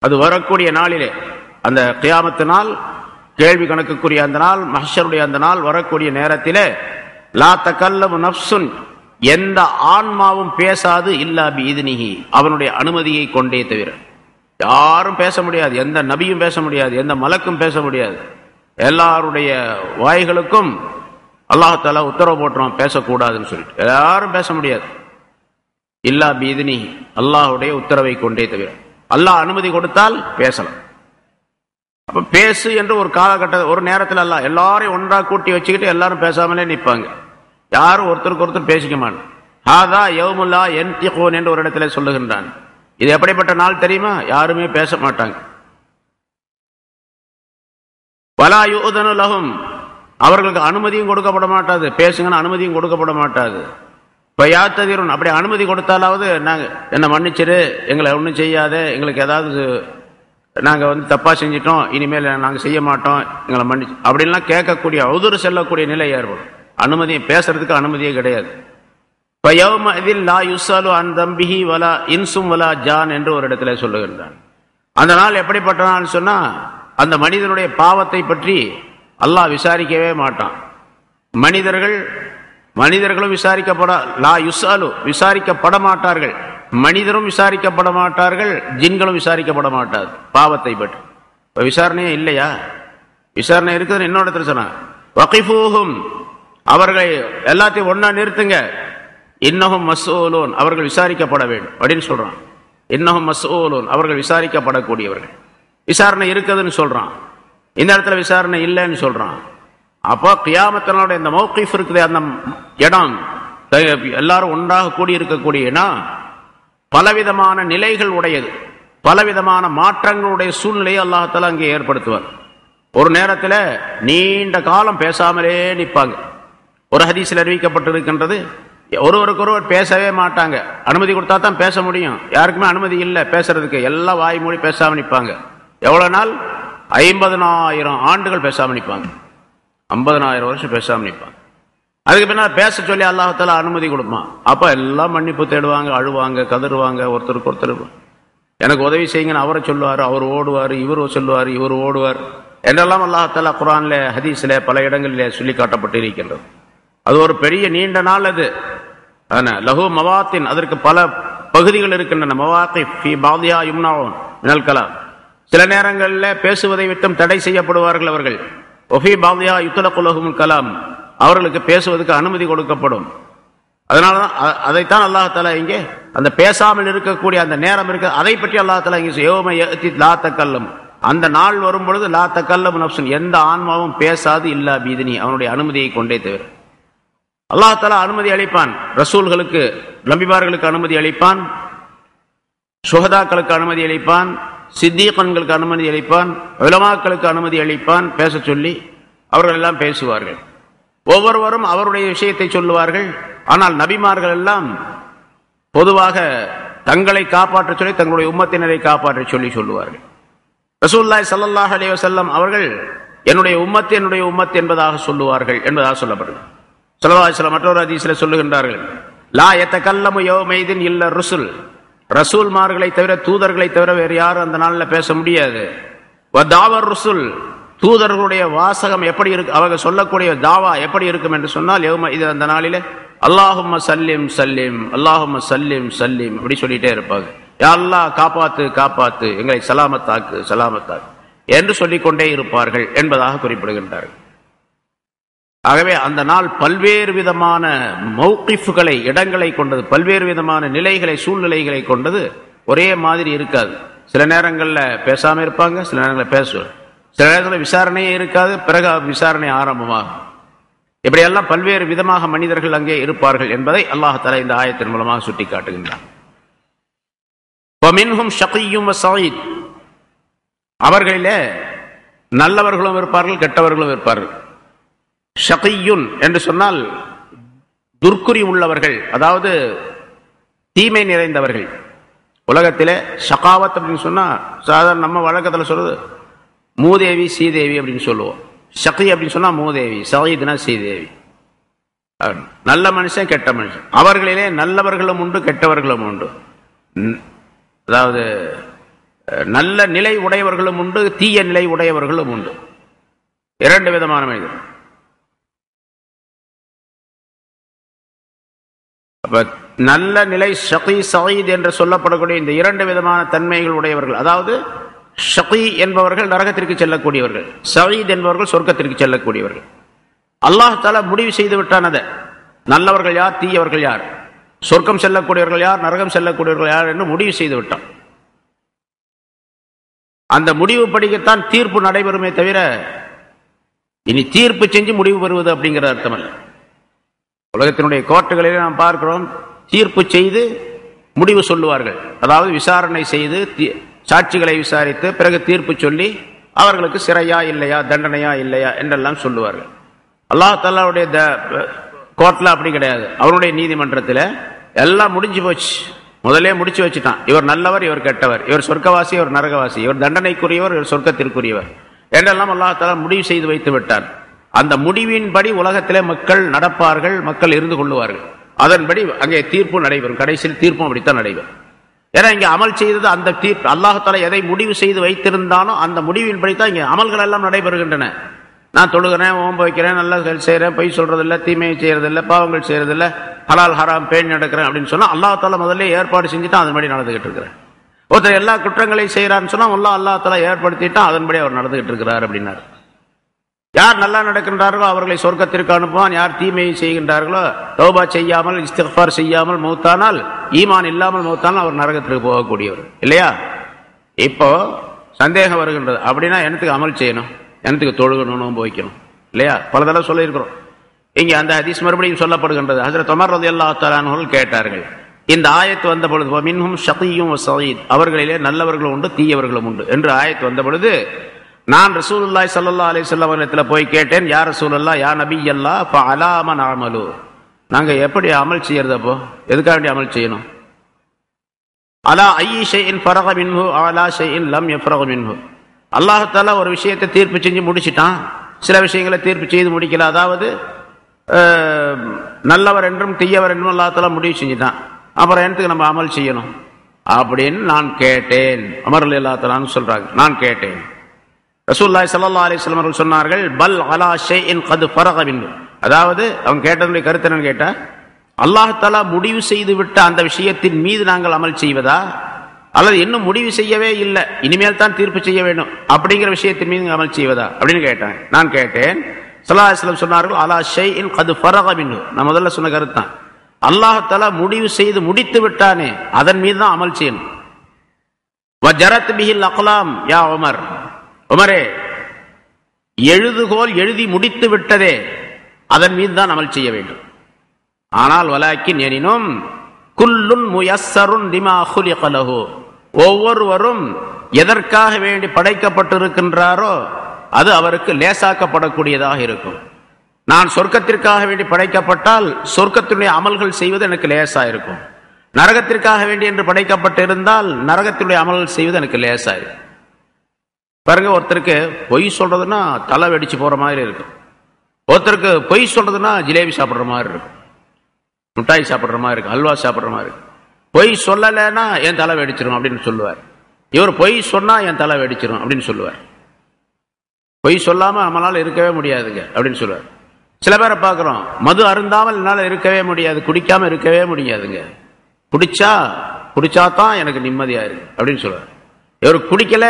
அது வரக்கூடிய நாளிலே, அந்த கியாமத்து நாள், கேள்வி கணக்குக்குரிய அந்த நாள், மஹ்ஷருடைய அந்த நாள் வரக்கூடிய நேரத்திலே, லா தகல்லமு நஃப்ஸுன், எந்த ஆன்மாவும் பேசாது, இல்லா பிஇذனிஹி, அவனுடைய அனுமதியை கொண்டே தவிர. யாரும் பேச முடியாது, எந்த நபியும் பேச முடியாது, எந்த மலக்கும் பேச முடியாது. எல்லாருடைய வாய்களுக்கும் அல்லாஹ் தஆலா உத்தரவு போட்டுருவான் பேசக்கூடாதுன்னு சொல்லிட்டு. யாரும் பேச முடியாது. இல்லா பிஇذனிஹி, அல்லாஹ்வுடைய உத்தரவை கொண்டே தவிர. அல்லாஹ் அனுமதி கொடுத்தால் பேசலாம். அப்ப பேசு என்று ஒரு காலகட்ட, ஒரு நேரத்தில் அல்லாஹ் எல்லாரையும் ஒன்றாக கூட்டி வச்சுக்கிட்டு எல்லாரும் பேசாமலே நிற்பாங்க. யாரும் ஒருத்தருக்கு ஒருத்தர் பேசிக்க மாட்டாங்க. ஹாதா யௌமுல்லா யன்திகூன் என்று ஒரு இடத்துல சொல்லுகின்றான். இது எப்படிப்பட்ட நாள் தெரியுமா? யாருமே பேச மாட்டாங்க. வலா யுஅதனு லஹும், அவர்களுக்கு அனுமதியும் கொடுக்கப்பட மாட்டாது, பேசுங்கன்னு அனுமதியும் கொடுக்கப்பட மாட்டாது. பயாத்ததிரும், அப்படி அனுமதி கொடுத்தாலாவது நாங்கள் என்ன மன்னிச்சிரு, எங்களை ஒன்றும் செய்யாத, எங்களுக்கு ஏதாவது நாங்கள் தப்பாக செஞ்சிட்டோம், இனிமேல் நாங்கள் செய்ய மாட்டோம், எங்களை மன்னிச்சு அப்படின்லாம் கேட்கக்கூடிய, உதுறு செல்லக்கூடிய நிலை ஏற்படும். அனுமதி பேசுறதுக்கு அனுமதியே கிடையாது. லா யுஸ்அலு அன் தம்பிஹி வலா இன்சும் வலா ஜான் என்று ஒரு இடத்துல சொல்லுகின்றான். அந்த நாள் எப்படிப்பட்ட நாள் சொன்னா, அந்த மனிதனுடைய பாவத்தை பற்றி அல்லாஹ் விசாரிக்கவே மாட்டான். மனிதர்களும் விசாரிக்கப்பட, லா யுஸ்அலு, விசாரிக்கப்பட மாட்டார்கள். மனிதரும் விசாரிக்கப்பட மாட்டார்கள், ஜின்களும் விசாரிக்கப்பட மாட்டார் பாவத்தை பற்றி. இப்போ விசாரணையே இல்லையா? விசாரணை இருக்குதுன்னு இன்னொரு இடத்துல சொன்னா, வகிஃபூஹும், அவர்களை எல்லாத்தையும் ஒன்னா நிறுத்துங்க, இன்னஹும் மஸ்ஊலூன், அவர்கள் விசாரிக்கப்பட வேண்டும் அப்படின்னு சொல்றான். இன்னஹும் மஸ்ஊலூன், அவர்கள் விசாரிக்கப்படக்கூடியவர்கள். விசாரணை இருக்குதுன்னு சொல்றான், இந்த இடத்துல விசாரணை இல்லைன்னு சொல்றான். அப்போ கியாமத்தினுடைய இந்த மௌகிஃப் இருக்குது, அந்த இடம், எல்லாரும் ஒன்றாக கூடியிருக்கக்கூடிய இடம் பலவிதமான நிலைகள் உடையது, பலவிதமான மாற்றங்களுடைய சூழ்நிலையை அல்லாஹ் தஆலா அங்கே ஏற்படுத்துவார். ஒரு நேரத்தில் நீண்ட காலம் பேசாமலே நிற்பாங்க. ஒரு ஹதீஸில் அறிவிக்கப்பட்டிருக்கின்றது, ஒருவருக்கொருவர் பேசவே மாட்டாங்க. அனுமதி கொடுத்தா தான் பேச முடியும், யாருக்குமே அனுமதி இல்லை பேசுறதுக்கு, எல்லாம் வாய் மூடி பேசாமல் நிற்பாங்க. எவ்வளோ நாள்? 50,000 ஆண்டுகள் பேசாமல் நிற்பாங்க. 50,000 வருஷம் பேசாமல் நிற்பாங்க. அதுக்கு பின்னால் பேச சொல்லி அல்லாஹ் தஆலா அனுமதி கொடுப்பான். அப்போ எல்லாம் மன்னிப்பு தேடுவாங்க, அழுவாங்க, கதறுவாங்க, ஒருத்தருக்கு ஒருத்தர் எனக்கு உதவி செய்யுங்கன்னு அவரை சொல்லுவார், அவர் ஓடுவார், இவர் சொல்லுவார், இவர் ஓடுவார் என்றெல்லாம் அல்லாஹ் தஆலா குர்ஆனில், ஹதீஸில் பல இடங்களிலே சொல்லி காட்டப்பட்டு இருக்கின்றது. அது ஒரு பெரிய நீண்ட நாள். அது லஹு மவாத்தின், அதற்கு பல பகுதிகள் இருக்கின்றன. மவாகிஃப் ஃபீ பாதியா யும்னஊன் மினல் கலாம், சில நேரங்களில் பேசுவதை விட்டும் தடை செய்யப்படுவார்கள் அவர்கள். ஒஃபி பாதியா யுத்லகு லஹுமுல் கலாம், அவர்களுக்கு பேசுவதற்கு அனுமதி கொடுக்கப்படும். அதனால தான் அதைத்தான் அல்லாஹ் தஆலா இங்கே அந்த பேசாமல் இருக்கக்கூடிய அந்த நேரம் இருக்கு, அதை பற்றி அல்லாஹ் தஆலா இங்கே யௌம யஅதி லா தகல்லம், அந்த நாள் வரும் பொழுது லா தகல்லம் நஃப்ஸுன், எந்த ஆன்மாவும் பேசாது இல்லா பீதினி, அவனுடைய அனுமதியை கொண்டே தவிர. அல்லாஹ் தஆலா அனுமதி அளிப்பான், ரசூல்களுக்கு நபிமார்களுக்கு அனுமதி அளிப்பான், சுஹதாக்களுக்கு அனுமதி அளிப்பான், சித்தீகன்களுக்கு அனுமதி அளிப்பான், உலமாக்களுக்கு அனுமதி அளிப்பான் பேச சொல்லி. அவர்கள் எல்லாம் பேசுவார்கள், ஒவ்வொருவரும் அவருடைய விஷயத்தை சொல்லுவார்கள். ஆனால் நபிமார்கள் எல்லாம் பொதுவாக தங்களை காப்பாற்ற சொல்லி தங்களுடைய உம்மத்தினரை காப்பாற்ற சொல்லி சொல்லுவார்கள். ரசூலுல்லாஹி ஸல்லல்லாஹு அலைஹி வஸல்லம் அவர்கள் என்னுடைய உம்மத் என்பதாக சொல்லுவார்கள் என்பதாக சொல்லப்படுகிறது. ஸல்லல்லாஹு அலைஹி வஸல்லம் மற்றொரு ஹதீஸில் சொல்லுகின்றார்கள், லா யதகல்லமு யௌமைதின் இல்ல ருசுல், ரசூல்மார்களை தவிர தூதர்களை தவிர வேறு யாரும் அந்த நாளில் பேச முடியாது. வதாவர் ருசுல், தூதர்களுடைய வாசகம் எப்படி இருக்கு, அவங்க சொல்லக்கூடிய தாவா எப்படி இருக்கும் என்று சொன்னால் இது அந்த நாளிலே அல்லாஹும்ம சல்லிம் சல்லிம் அல்லாஹும்ம சல்லிம் சல்லிம் அப்படி சொல்லிட்டே இருப்பாங்க. யா அல்லாஹ் காப்பாத்து காப்பாத்து, எங்களை சலாமத்தாக்கு சலாமத்தாக்கு என்று சொல்லிக்கொண்டே இருப்பார்கள் என்பதாக குறிப்பிடுகின்றார்கள். ஆகவே அந்த நாள் பல்வேறு விதமான மௌகிஃப்களை, இடங்களை கொண்டது, பல்வேறு விதமான நிலைகளை, சூழ்நிலைகளை கொண்டது. ஒரே மாதிரி இருக்காது. சில நேரங்களில் பேசாம இருப்பாங்க, சில நேரங்களில் பேசுவாங்க, சில நேரங்களில் விசாரணையே இருக்காது, பிறகு விசாரணை ஆரம்பமாகும். இப்படியெல்லாம் பல்வேறு விதமாக மனிதர்கள் அங்கே இருப்பார்கள் என்பதை அல்லாஹ் தஆலா இந்த ஆயத்தின் மூலமாக சுட்டி காட்டுகின்றான். وَمِنْهُمْ شَقِيٌّ وَسَعِيدٌ, அவர்களிலே நல்லவர்களும் இருப்பார்கள், கெட்டவர்களும் இருப்பார்கள். ஷகியுன் என்று சொன்னால் துர்க்குறி உள்ளவர்கள், அதாவது தீமை நிறைந்தவர்கள். உலகத்திலே ஷகாவத் அப்படின்னு சொன்னா சாதாரண நம்ம வழக்கத்தில் சொல்றது மூதேவி சீதேவி அப்படின்னு சொல்லுவோம். ஷகி அப்படின்னு சொன்னா மூதேவி, சயீதுனா சீதேவி. நல்ல மனுஷன் கெட்ட மனுஷன், அவர்களிலே நல்லவர்களும் உண்டு கெட்டவர்களும் உண்டு. அதாவது நல்ல நிலை உடையவர்களும் உண்டு, தீய நிலை உடையவர்களும் உண்டு. இரண்டு விதமான மனிதர். நல்ல நிலை ஷகி சயீத் என்று சொல்லப்படக்கூடிய இந்த இரண்டு விதமான தன்மைகள் உடையவர்கள், அதாவது ஷகி என்பவர்கள் நரகத்திற்கு செல்லக்கூடியவர்கள், சயீத் என்பவர்கள் சொர்க்கத்திற்கு செல்லக்கூடியவர்கள். அல்லாஹ் தஆலா முடிவு செய்து விட்டான். அதை நல்லவர்கள் யார், தீயவர்கள் யார், சொர்க்கம் செல்லக்கூடியவர்கள் யார், நரகம் செல்லக்கூடியவர்கள் யார் என்று முடிவு செய்து விட்டான். அந்த முடிவு படிக்கத்தான் தீர்ப்பு நடைபெறுமே தவிர இனி தீர்ப்பு செஞ்சு முடிவு பெறுவது அப்படிங்கிற அர்த்தம் அல்ல. உலகத்தினுடைய கோர்ட்டுகளிலே நாம் பார்க்கிறோம், தீர்ப்பு செய்து முடிவு சொல்லுவார்கள். அதாவது விசாரணை செய்து சாட்சிகளை விசாரித்து பிறகு தீர்ப்பு சொல்லி அவர்களுக்கு சிறையா இல்லையா, தண்டனையா இல்லையா என்றெல்லாம் சொல்லுவார்கள். அல்லாஹ் தஆலாவுடைய கோர்ட்ல அப்படி கிடையாது. அவருடைய நீதிமன்றத்தில் எல்லாம் முடிஞ்சு போச்சு, முதலே முடிச்சு வச்சுட்டான். இவர் நல்லவர், இவர் கெட்டவர், இவர் சொர்க்கவாசி, இவர் நரகவாசி, இவர் தண்டனைக்குரியவர், இவர் சொர்க்கத்திற்குரியவர் என்றெல்லாம் அல்லாஹ் தஆலா முடிவு செய்து வைத்து விட்டார். அந்த முடிவின்படி உலகத்திலே மக்கள் நடப்பார்கள், மக்கள் இருந்து கொள்ளுவார்கள். அதன்படி அங்கே தீர்ப்பு நடைபெறும். கடைசியில் தீர்ப்பும் அப்படித்தான் நடைபெறும். ஏன்னா இங்கே அமல் செய்தது அந்த தீர்ப்பு, அல்லாஹ் தஆலா எதை முடிவு செய்து வைத்திருந்தானோ அந்த முடிவின்படி தான் இங்கே அமல்கள் எல்லாம் நடைபெறுகின்றன. நான் தொழுகிறேன், ஓம்ப வைக்கிறேன், நல்லா செய்கிறேன், பொய் சொல்றதில்லை, தீமையை செய்யறதில்லை, பாவங்கள் செய்யறதில்லை, ஹலால் ஹராம் பேணி நடக்கிறேன் அப்படின்னு சொன்னா அல்லாஹ் தஆலா முதல்ல ஏற்பாடு செஞ்சுட்டான், அதன்படி நடந்துகிட்டு இருக்கிறேன். ஒருத்தர் எல்லா குற்றங்களையும் செய்யறான்னு சொன்னா அல்லாஹ் தஆலா ஏற்படுத்திட்டான், அதன்படி அவர் நடந்துகிட்டு இருக்கிறார் அப்படின்னாரு. யார் நல்லா நடக்கின்றார்களோ அவர்களை சொர்க்கத்திற்கு அனுப்புவான், யார் தீமையை செய்கின்றார்களோ, தௌபா செய்யாமல் இஸ்திக்ஃபார் செய்யாமல் மௌத்தானால், ஈமான் இல்லாமல் மௌத்தானால் அவர் நரகத்திற்கு போகக்கூடியவர் இல்லையா? இப்போ சந்தேகம் வருகின்றது, அப்படின்னா என்னத்துக்கு அமல் செய்யணும், என்னத்துக்கு தொழுகணும், போய்க்கணும் இல்லையா? பல தடவை சொல்லியிருக்கிறோம். இங்கே அந்த ஹதீஸ் மறுபடியும் சொல்லப்படுகின்றது. ஹஜ்ரத் உமர் ரலியல்லாஹு தஆலா அன்ஹு கேட்டார்கள், இந்த ஆயத்து வந்த பொழுது மின்ஹும் ஷகியும் வஸயீத், அவர்களிலே நல்லவர்களும் உண்டு தீயவர்களும் உண்டு என்று ஆயத்து வந்த பொழுது நான் ரசூலுல்லாஹி ஸல்லல்லாஹு அலைஹி வஸல்லம் அவர்களிடத்தில் போய் கேட்டேன், யா ரசூலல்லாஹ் யா நபியல்லாஹ் ஃபஅலா மன் அமலு, நாங்க எப்படி அமல் செய்யறது, அப்போ எதுக்காக வேண்டி அமல் செய்யணும்? அலா ஐயி ஷைஇன் ஃபரக மின்ஹு அலா ஷைஇன் லம் யஃபரக மின்ஹு, அல்லாஹ் தஆலா ஒரு விஷயத்தை தீர்ப்பு செஞ்சு முடிச்சிட்டான், சில விஷயங்களை தீர்ப்பு செய்து முடிக்கல. அதாவது நல்லவர் என்றும் தீயவர் என்றும் அல்லாஹ் தஆலா முடிவு செஞ்சுட்டான், அப்புறம் என்னத்துக்கு நம்ம அமல் செய்யணும் அப்படின்னு நான் கேட்டேன். உமர் ரலியல்லாஹு தஆலா அன்ஹு சொல்றாங்க, நான் கேட்டேன். ரசூலுல்லாஹி ஸல்லல்லாஹு அலைஹி வஸல்லம் அவர்கள் சொன்னார்கள், பல் அலா ஷைஇன் கத் ஃபரக மின்ஹு, அதாவது அவங்க கேட்டதுடைய கருத்து என்னன்னு கேட்டா, அல்லாஹ் தஆலா முடிவு செய்து விட்ட அந்த விஷயத்தின் மீது நாங்கள் அமல் செய்வதா, அல்லது இன்னும் முடிவு செய்யவே இல்லை, இனிமேல் தான் தீர்ப்பு செய்ய வேண்டும் அப்படிங்கிற விஷயத்தின் மீது அமல் செய்வதா அப்படின்னு கேட்டாங்க. நான் கேட்டேன். ஸல்லல்லாஹு அலைஹி வஸல்லம் சொன்னார்கள், அலா ஷைஇன் கத் ஃபரக மின்ஹு, நான் முதல்ல சொன்ன கருத்து தான், அல்லாஹ் தஆலா முடிவு செய்து முடித்து விட்டானே அதன் மீது தான் அமல் செய்யணும். வஜரத் பிஹில் அக்லாம் யா உமர், உமரே எழுதுகோல் எழுதி முடித்து விட்டதே அதன் மீது தான் அமல் செய்ய வேண்டும். ஆனால் வலாக்கின் எனினும் குல்லுன் முயஸ்ஸருன் லிமா குலிக லஹு, ஒவ்வொருவரும் எதற்காக வேண்டி படைக்கப்பட்டிருக்கின்றாரோ அது அவருக்கு லேசாக்கப்படக்கூடியதாக இருக்கும். நான் சொர்க்கத்திற்காக வேண்டி படைக்கப்பட்டால் சொர்க்கத்தினுடைய அமல்கள் செய்வது எனக்கு லேசா இருக்கும். நரகத்திற்காக வேண்டி என்று படைக்கப்பட்டிருந்தால் நரகத்தினுடைய அமல்கள் செய்வது எனக்கு லேசா இருக்கும். பாருங்க, ஒருத்தருக்கு பொய் சொல்றதுன்னா தலை வெடிச்சு போற மாதிரி இருக்கும். ஒருத்தருக்கு பொய் சொல்றதுன்னா ஜிலேபி சாப்பிட்ற மாதிரி இருக்கும், மிட்டாய் சாப்பிட்ற மாதிரி இருக்கும், அல்வா சாப்பிட்ற மாதிரி இருக்கும். பொய் சொல்லலைன்னா என் தலை வெடிச்சிரும் அப்படின்னு சொல்லுவார். இவர் பொய் சொன்னா என் தலை வெடிச்சிரும் அப்படின்னு சொல்லுவார். பொய் சொல்லாம நம்மளால இருக்கவே முடியாதுங்க அப்படின்னு சொல்லுவார். சில பேரை பார்க்கிறோம், மது அருந்தாமல் என்னால இருக்கவே முடியாது, குடிக்காம இருக்கவே முடியாதுங்க, குடிச்சாதான் எனக்கு நிம்மதியா இருக்கு அப்படின்னு சொல்லுவார். இவர் குடிக்கல,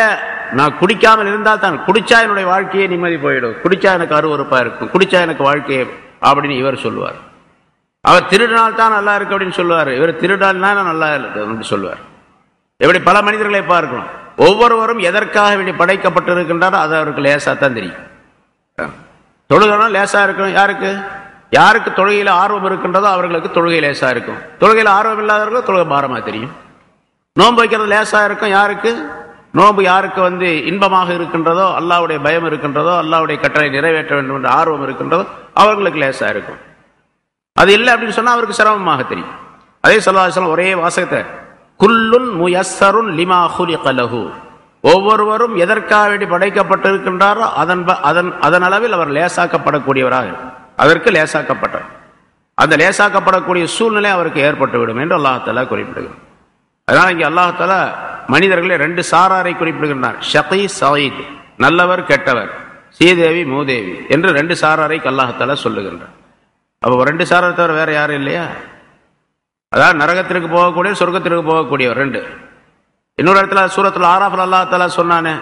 நான் குடிக்காமல் இருந்தால் தான், குடிச்சா என்னுடைய வாழ்க்கையே நிம்மதி போயிடும், குடிச்சா எனக்கு அருவருப்பா இருக்கும், குடிச்சா எனக்கு வாழ்க்கையே அப்படின்னு இவர் சொல்லுவார். அவர் திருடினால் தான் நல்லா இருக்கு அப்படின்னு சொல்லுவார், இவர் திருடால்னா நல்லா இருக்கு அப்படின்னு சொல்லுவார். இப்படி பல மனிதர்களை பார்க்கணும். ஒவ்வொருவரும் எதற்காக வேண்டி படைக்கப்பட்டிருக்கின்றாரோ அது அவருக்கு லேசா தான் தெரியும். தொழுகைனா லேசா இருக்கணும். யாருக்கு தொழுகையில ஆர்வம் இருக்கின்றதோ அவர்களுக்கு தொழுகை லேசா இருக்கும். தொழுகையில ஆர்வம் இல்லாதவர்களுக்கு தொழுகை பாரமா தெரியும். நோன்பு வைக்கிறது லேசா இருக்கும். நோன்பு யாருக்கு இன்பமாக இருக்கின்றதோ, அல்லாஹ்வுடைய பயம் இருக்கின்றதோ, அல்லாஹ்வுடைய கட்டளை நிறைவேற்ற வேண்டும் என்ற ஆர்வம் இருக்கின்றதோ அவர்களுக்கு லேசா இருக்கும். அது இல்லை அப்படின்னு சொன்னா அவருக்கு சிரமமாக தெரியும். அதே ஸல்லல்லாஹு அலைஹி வஸல்லம் ஒரே வாசகத்தை குல்லுன் முயஸ்ஸருன் லிமா குலிக லஹு, ஒவ்வொருவரும் எதற்காக வேண்டி படைக்கப்பட்டிருக்கின்றாரோ அதன் அளவில் அவர் லேசாக்கப்படக்கூடியவராக, அதற்கு லேசாக்கப்பட்டார், அந்த லேசாக்கப்படக்கூடிய சூழ்நிலை அவருக்கு ஏற்பட்டுவிடும் என்று அல்லாஹ் தஆலா குறிப்பிடுகிறார். அதனால இங்கே அல்லாஹ் தஆலா மனிதர்களை ரெண்டு சாராரை குறிப்பிடுகின்றார். ஷகீ சயீத், நல்லவர் கெட்டவர், சீதேவி மூதேவி என்று ரெண்டு சாராரை அல்லாஹ் தஆலா சொல்லுகின்றார். அப்போ ரெண்டு சாராரை தவிர வேற யாரும் இல்லையா? அதாவது நரகத்திற்கு போகக்கூடிய சொர்க்கத்திற்கு போகக்கூடியவர் ரெண்டு. இன்னொரு இடத்துல சூரத்துல் ஆராஃப்ல அல்லாஹ் தஆலா சொன்னானே,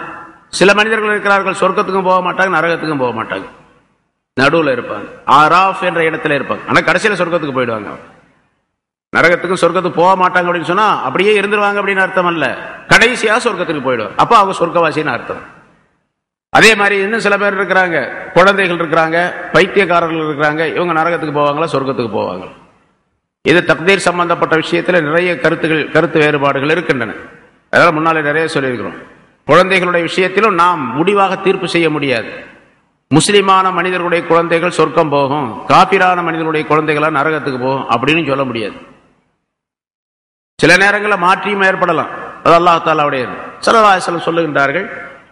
சில மனிதர்கள் இருக்கிறார்கள் சொர்க்கத்துக்கும் போக மாட்டாங்க நரகத்துக்கும் போக மாட்டாங்க, நடுவில் இருப்பாங்க, ஆராஃப் என்ற இடத்துல இருப்பாங்க. ஆனா கடைசியில சொர்க்கத்துக்கு போயிடுவாங்க. நரகத்துக்கும் சொர்க்கத்துக்கு போக மாட்டாங்க அப்படின்னு சொன்னா அப்படியே இருந்துருவாங்க அப்படின்னு அர்த்தம் அல்ல, கடைசியா சொர்க்கத்துக்கு போயிடுவாங்க. அப்போ அவங்க சொர்க்கவாசின்னு அர்த்தம். அதே மாதிரி இன்னும் சில பேர் இருக்கிறாங்க, குழந்தைகள் இருக்கிறாங்க, பைத்தியக்காரர்கள் இருக்கிறாங்க, இவங்க நரகத்துக்கு போவாங்களா சொர்க்கத்துக்கு போவாங்க? இது தக்தீர் சம்பந்தப்பட்ட விஷயத்தில் நிறைய கருத்து வேறுபாடுகள் இருக்கின்றன. அதனால முன்னாலே நிறைய சொல்லியிருக்கிறோம். குழந்தைகளுடைய விஷயத்திலும் நாம் முடிவாக தீர்ப்பு செய்ய முடியாது. முஸ்லிமான மனிதர்களுடைய குழந்தைகள் சொர்க்கம் போகும், காபிரான மனிதர்களுடைய குழந்தைகளா நரகத்துக்கு போகும் அப்படின்னு சொல்ல முடியாது. சில நேரங்களில் மாற்றியும் ஏற்படலாம். அது அல்லாஹ் தஆலாவுடைய. ஸல்லல்லாஹு அலைஹி வஸல்லம் சொல்லுகின்றார்கள்,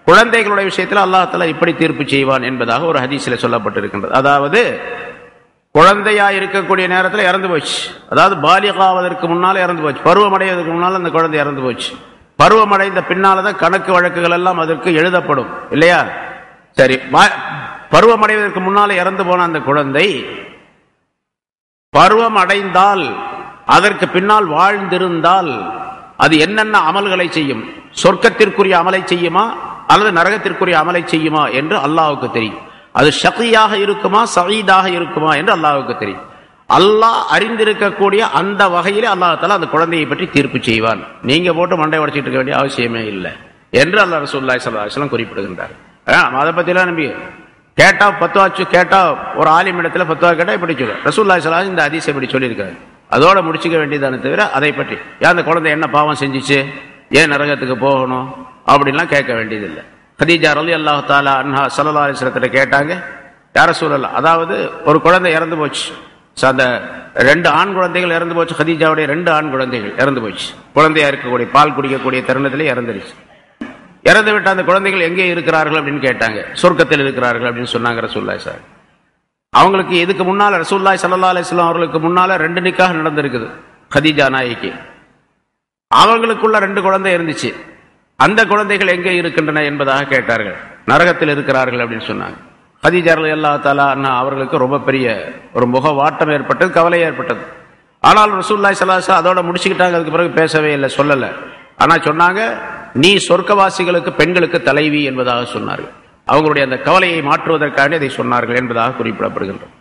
குழந்தைகளுடைய விஷயத்தில் அல்லாஹ் தஆலா இப்படி தீர்ப்பு செய்வான் என்பதாக ஒரு ஹதீஸில் சொல்லப்பட்டிருக்கின்றது. அதாவது குழந்தையா இருக்கக்கூடிய நேரத்தில் இறந்து போச்சு, அதாவது பாலிகாவதற்கு முன்னால இறந்து போச்சு, பருவமடைவதற்கு முன்னால் அந்த குழந்தை இறந்து போச்சு. பருவமடைந்த பின்னால்தான் கணக்கு வழக்குகள் எல்லாம் அதற்கு எழுதப்படும் இல்லையா? சரி, பருவமடைவதற்கு முன்னால இறந்து போன அந்த குழந்தை பருவம் அடைந்தால் அதற்கு பின்னால் வாழ்ந்திருந்தால் அது என்னென்ன அமல்களை செய்யும், சொர்க்கத்திற்குரிய அமலை செய்யுமா அல்லது நரகத்திற்குரிய அமலை செய்யுமா என்று அல்லாஹ்வுக்கு தெரியும். அது ஷகியாக இருக்குமா சயீதாக இருக்குமா என்று அல்லாஹ்வுக்கு தெரியும். அல்லாஹ் அறிந்திருக்கக்கூடிய அந்த வகையிலே அல்லாஹ் தஆலா அந்த குழந்தையை பற்றி தீர்ப்பு செய்வான். நீங்க போட்டு மண்டை உடைச்சிட்டு இருக்க வேண்டிய அவசியமே இல்லை என்று அல்லாஹ் ரசூலுல்லாஹி ஸல்லல்லாஹு அலைஹி வஸல்லம் குறிப்பிடுகின்றார். அதை பத்திலாம் நம்பி கேட்டா பத்துவாச்சு கேட்டா, ஒரு ஆலிம் இடத்துல பத்துவா கேட்டா இப்படி சொல்ல ரசூலுல்லாஹி ஸல்லல்லாஹு அலைஹி வஸல்லம் இந்த ஹதீஸை இப்படி சொல்லியிருக்காரு, அதோட முடிச்சுக்க வேண்டியதானே தவிர அதை பற்றி அந்த குழந்தை என்ன பாவம் செஞ்சிச்சு, ஏன் நரகத்துக்கு போகணும் அப்படின்லாம் கேட்க வேண்டியதில்லை. கதீஜா ரலியல்லாஹு தஆலா அன்ஹா ஸல்லல்லாஹு அலைஹி வஸல்லம் கேட்டாங்க, யா ரசூலல்லாஹ், அதாவது ஒரு குழந்தை இறந்து போச்சு, அந்த ரெண்டு ஆண் குழந்தைகள் இறந்து போச்சு, கதீஜாவுடைய ரெண்டு ஆண் குழந்தைகள் இறந்து போச்சு, குழந்தையா இருக்கக்கூடிய பால் குடிக்கக்கூடிய தருணத்திலே இறந்துருச்சு. இறந்து விட்ட அந்த குழந்தைகள் எங்கே இருக்கிறார்கள் அப்படின்னு கேட்டாங்க. சொர்க்கத்தில் இருக்கிறார்கள் அப்படின்னு சொன்னாங்க ரசூலுல்லாஹி ஸல்லல்லாஹு அலைஹி வஸல்லம். அவங்களுக்கு இதுக்கு முன்னால ரசூலுல்லாஹி ஸல்லல்லாஹு அலைஹி வஸல்லம் அவர்களுக்கு முன்னால ரெண்டு நிக்காஹ் நடந்திருக்குது. கதீஜா நாயகி அவங்களுக்குள்ள ரெண்டு குழந்தை இருந்துச்சு. அந்த குழந்தைகள் எங்கே இருக்கின்றன என்பதாக கேட்டார்கள். நரகத்தில் இருக்கிறார்கள் அப்படின்னு சொன்னாங்க. கதீஜா ரலியல்லாஹு தஆலா அன்ஹா அவர்களுக்கு ரொம்ப பெரிய ஒரு முக வாட்டம் ஏற்பட்டது, கவலை ஏற்பட்டது. ஆனால் ரசூலுல்லாஹி ஸல்லல்லாஹு அலைஹி வஸல்லம் அதோட முடிச்சுக்கிட்டாங்க. அதுக்கு பிறகு பேசவே இல்லை, சொல்லல. ஆனா சொன்னாங்க, நீ சொர்க்கவாசிகளுக்கு பெண்களுக்கு தலைவி என்பதாக சொன்னார்கள். அவங்களுடைய அந்த கவலையை மாற்றுவதற்காக இதை சொன்னார்கள் என்பதாக குறிப்பிடப்படுகின்றது.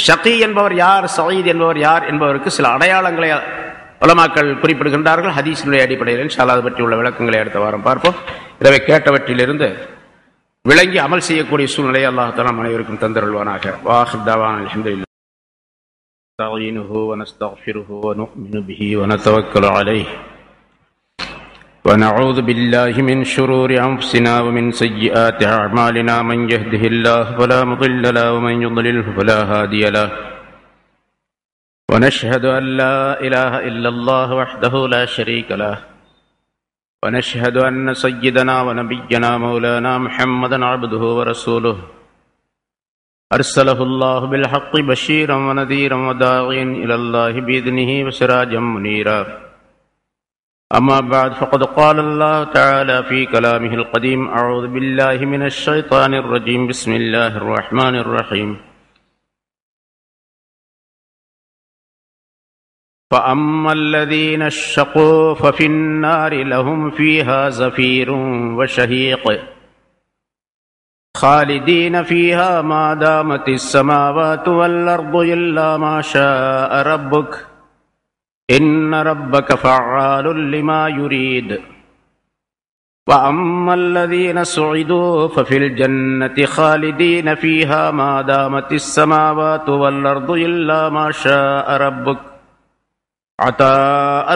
ஷகி என்பவர் யார், சயீத் என்பவர் யார் என்பவருக்கு சில அடையாளங்களை உலமாக்கள் குறிப்பிடுகின்றார்கள். ஹதீஸினுடைய அடிப்படையில் இன்ஷா அல்லாஹ் அது பற்றி உள்ள விளக்கங்களை அடுத்த வாரம் பார்ப்போம். எனவே கேட்டவற்றிலிருந்து விளங்கி அமல் செய்யக்கூடிய சூழ்நிலையை அல்லாஹ் தஆலா அனைவருக்கும் தந்தருள்வானாக. வாஹிர் தஅவானா அல்ஹம்துலில்லாஹ் நஸ்தஈனுஹு வ நஸ்தக்ஃபிருஹு வ நு'மினு பிஹி வ நதவக்கலு அலைஹி வ நஊது பில்லாஹி மின் ஷுரூரி அன்ஃபுஸினா வ மின் ஸய்யிஆத்தி அஅமாலினா மன் யஹ்திஹில்லாஹு ஃபலா முضில்ல லஹு வ மன் யுضللஹு ஃபலா ஹாதிய லஹு வ நஷ்ஹது அன் லா இலாஹ இல்லல்லாஹு வஹ்தஹு லா ஷரீக லஹு ونشهد أن سيدنا ونبينا مولانا محمدا عبده ورسوله أرسله الله بالحق بشيرا ونذيرا وداعيا إلى الله بإذنه وسراجا منيرا. أما بعد فقد قال الله تعالى في كلامه القديم: أعوذ بالله من الشيطان الرجيم بسم الله الرحمن الرحيم. فأما الذين شقوا ففي النار لهم فيها زفير وشهيق خالدين فيها ما دامت السماوات والأرض إلا ما شاء ربك إن ربك فعال لما يريد. وأما الذين سعدوا ففي الجنة خالدين فيها ما دامت السماوات والأرض إلا ما شاء ربك عطاء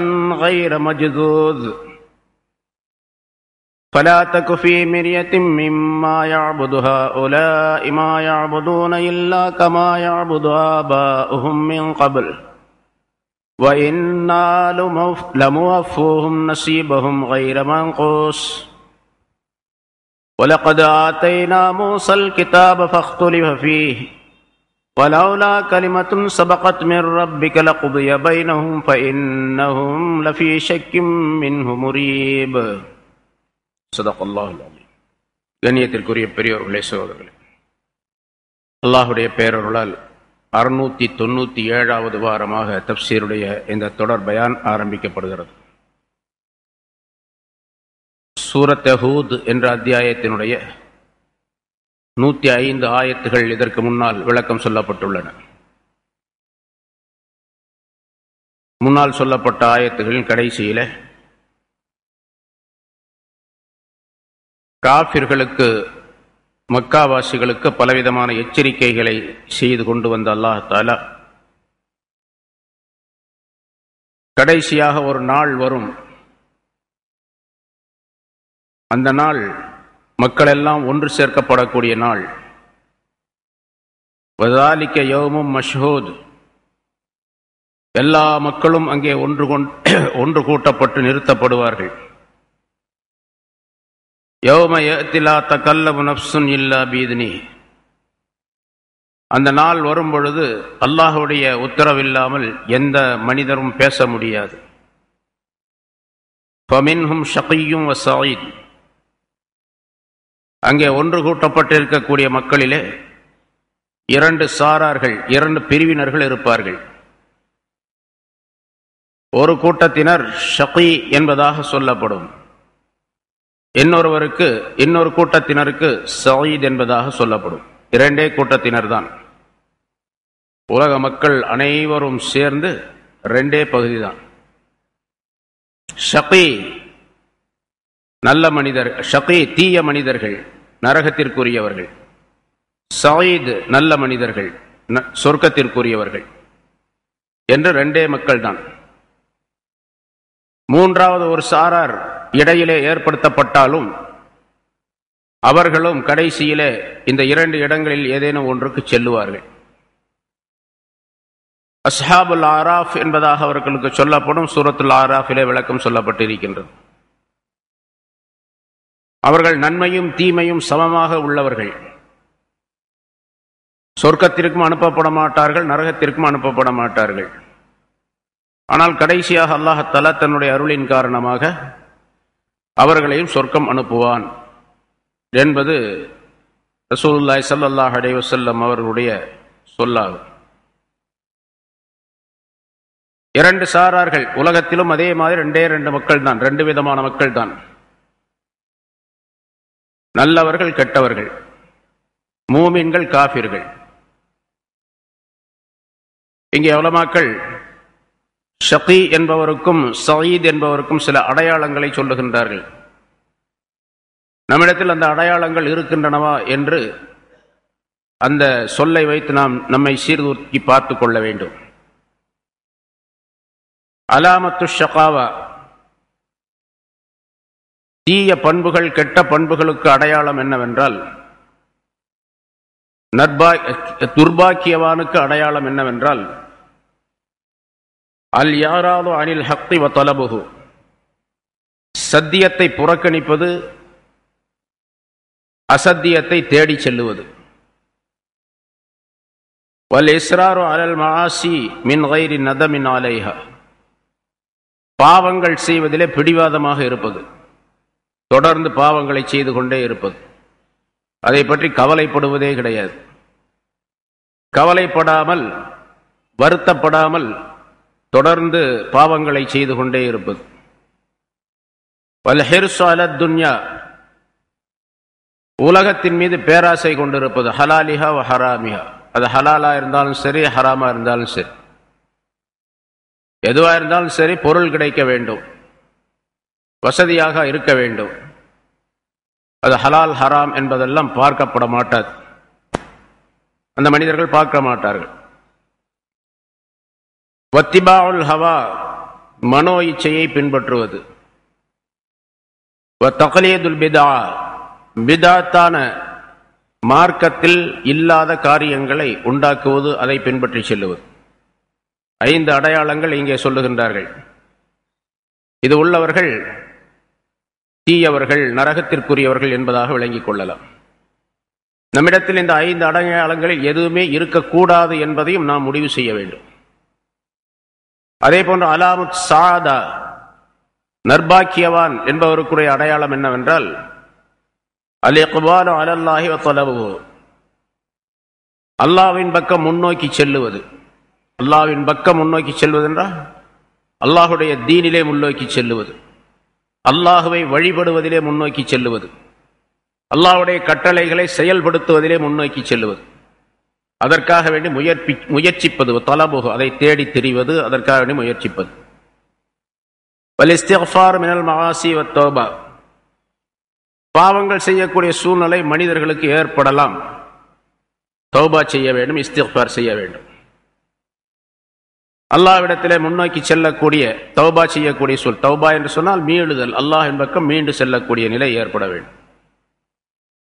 غير مجذوذ. فلا تك في مرية مما يعبد هؤلاء ما يعبدون إلا كما يعبد آباؤهم من قبل وإنا لموفوهم نصيبهم غير منقوص. ولقد آتينا موسى الكتاب فاختلف فيه ولولا كلمة سبقت من ربك لقضي بينهم فإنهم لفي شك منه مريب. صدق الله العظيم. கண்ணியத்திற்குரிய பெரியோர்களே, சகோதரர்களே, அல்லாஹுடைய பேரருளால் 697வது வாரமாக தஃப்சீருடைய இந்த தொடர் பயான் ஆரம்பிக்கப்படுகிறது. சூரத் ஹூத் என்ற அத்தியாயத்தினுடைய 105 ஆயத்துகள் இதற்கு முன்னால் விளக்கம் சொல்லப்பட்டுள்ளன. முன்னால் சொல்லப்பட்ட ஆயத்துகளின் கடைசியில காஃபிர்களுக்கு, மக்காவாசிகளுக்கு பலவிதமான எச்சரிக்கைகளை செய்து கொண்டு வந்த அல்லாஹ் தஆலா கடைசியாக ஒரு நாள் வரும், அந்த நாள் மக்களெல்லாம் ஒன்று சேர்க்கப்படக்கூடிய நாள். வதாலிக்க யௌமும் மஷ்ஹூத், எல்லா மக்களும் அங்கே ஒன்று கூட்டப்பட்டு நிறுத்தப்படுவார்கள். யௌம யஅதி லா தகல்லமு நஃப்ஸுன் இல்லா பிஇذنி, அந்த நாள் வரும் பொழுது அல்லாஹ்வுடைய உத்தரவில்லாமல் எந்த மனிதரும் பேச முடியாது. ஃபமின்ஹும் ஷகிய்யும் வ ஸஈத், அங்கே ஒன்று கூட்டப்பட்டிருக்கக்கூடிய மக்களிலே 2 சாரார்கள், 2 பிரிவினர்கள் இருப்பார்கள். ஒரு கூட்டத்தினர் ஷகி என்பதாக சொல்லப்படும், இன்னொரு கூட்டத்தினருக்கு சயீத் என்பதாக சொல்லப்படும். 2 கூட்டத்தினர் தான். உலக மக்கள் அனைவரும் சேர்ந்து 2 பகுதி தான். ஷகி நல்ல மனிதர், ஷகி தீய மனிதர்கள், நரகத்திற்குரியவர்கள். சயீத் நல்ல மனிதர்கள், சொர்க்கத்திற்குரியவர்கள் என்று 2 மக்கள் தான். மூன்றாவது ஒரு சாரார் இடையிலே ஏற்படுத்தப்பட்டாலும் அவர்களும் கடைசியிலே இந்த 2 இடங்களில் ஏதேனும் ஒன்றுக்கு செல்லுவார்கள். அஸ்ஹாபுல் ஆராஃப் என்பதாக அவர்களுக்கு சொல்லப்படும். சூரத்துல் ஆராஃபிலே விளக்கம் சொல்லப்பட்டிருக்கின்றது. அவர்கள் நன்மையும் தீமையும் சமமாக உள்ளவர்கள். சொர்க்கத்திற்கும் அனுப்பப்பட மாட்டார்கள், நரகத்திற்கும் அனுப்பப்பட மாட்டார்கள். ஆனால் கடைசியாக அல்லாஹ் தஆலா தன்னுடைய அருளின் காரணமாக அவர்களையும் சொர்க்கம் அனுப்புவான் என்பது ரசூலுல்லாஹி ஸல்லல்லாஹு அலைஹி வஸல்லம் அவர்களுடைய சொல்லாகும். 2 சாரார்கள் உலகத்திலும் அதே மாதிரி 2 மக்கள் தான், 2 விதமான மக்கள் தான். நல்லவர்கள், கெட்டவர்கள், மூமின்கள், காஃபிர்கள். இங்கே உலமாக்கள் ஷகி என்பவருக்கும் சயீத் என்பவருக்கும் சில அடையாளங்களை சொல்லுகின்றார்கள். நம்மிடத்தில் அந்த அடையாளங்கள் இருக்கின்றனவா என்று அந்த சொல்லை வைத்து நாம் நம்மை சீர்தூக்கி பார்த்து கொள்ள வேண்டும். அலாமத்து ஷகாவா, தீய பண்புகள் கெட்ட பண்புகளுக்கு அடையாளம் என்னவென்றால், துர்பாக்கியவானுக்கு அடையாளம் என்னவென்றால், அல் யாராது அனில் ஹக்தி வ தலபுஹு, சத்தியத்தை புறக்கணிப்பது, அசத்தியத்தை தேடி செல்லுவது. வல் இஸ்ராரு அலல் மஆசி மின் கைரி நதமின் அலைஹா, பாவங்கள் செய்வதிலே பிடிவாதமாக இருப்பது, தொடர்ந்து பாவங்களை செய்து கொண்டே இருப்பது, அதை பற்றி கவலைப்படுவதே கிடையாது. கவலைப்படாமல் வருத்தப்படாமல் தொடர்ந்து பாவங்களை செய்து கொண்டே இருப்பது. வல் ஹிர்ஸு அலத் துன்யா, உலகத்தின் மீது பேராசை கொண்டிருப்பது. ஹலாலிஹா வ ஹராமிஹா, அது ஹலாலா இருந்தாலும் சரி ஹராமா இருந்தாலும் சரி, எதுவா இருந்தாலும் சரி பொருள் கிடைக்க வேண்டும், வசதியாக இருக்க வேண்டும். அது ஹலால் ஹராம் என்பதெல்லாம் பார்க்கப்பட மாட்டாது, அந்த மனிதர்கள் பார்க்க மாட்டார்கள். வத்திபாஉல் ஹவா, மனோ இச்சையை பின்பற்றுவது. வத்தக்லீதுல் பிதா, பிதாத்தான மார்க்கத்தில் இல்லாத காரியங்களை உண்டாக்குவது, அதை பின்பற்றி செல்லுவது. 5 அடையாளங்கள் இங்கே சொல்லுகின்றார்கள். இது உள்ளவர்கள் தீயவர்கள், நரகத்திற்குரியவர்கள் என்பதாக விளங்கிக் கொள்ளலாம். நம்மிடத்தில் இந்த 5 அடையாளங்களில் எதுவுமே இருக்கக்கூடாது என்பதையும் நாம் முடிவு செய்ய வேண்டும். அதே போன்று அலாமுத் சாதா, நர்பாக்கியவான் என்பவருக்குரிய அடையாளம் என்னவென்றால், அல் இக்பாலு அலல்லாஹி வ தலபுஹு, அல்லாஹ்வின் பக்கம் முன்னோக்கி செல்லுவது. அல்லாஹ்வின் பக்கம் முன்னோக்கி செல்வது என்றால் அல்லாஹுடைய தீனிலே முன்னோக்கி செல்லுவது, அல்லாஹுவை வழிபடுவதிலே முன்னோக்கி செல்லுவது, அல்லாஹுடைய கட்டளைகளை செயல்படுத்துவதிலே முன்னோக்கி செல்லுவது, அதற்காக வேண்டி முயற்சிப்பது. தலபுஹு, அதை தேடி திரிவது, அதற்காக வேண்டி முயற்சிப்பது. வல் இஸ்திக்ஃபார் மினல் மஆசி வத் தௌபா, பாவங்கள் செய்யக்கூடிய சூழ்நிலை மனிதர்களுக்கு ஏற்படலாம், தௌபா செய்ய வேண்டும், இஸ்திக்ஃபார் செய்ய வேண்டும். அல்லாஹ்விடத்திலே முன்னோக்கி செல்லக்கூடிய, தௌபா செய்யக்கூடிய சொல். தௌபா என்று சொன்னால் மீளுதல், அல்லாஹ்வின் பக்கம் மீண்டு செல்லக்கூடிய நிலை ஏற்பட வேண்டும்.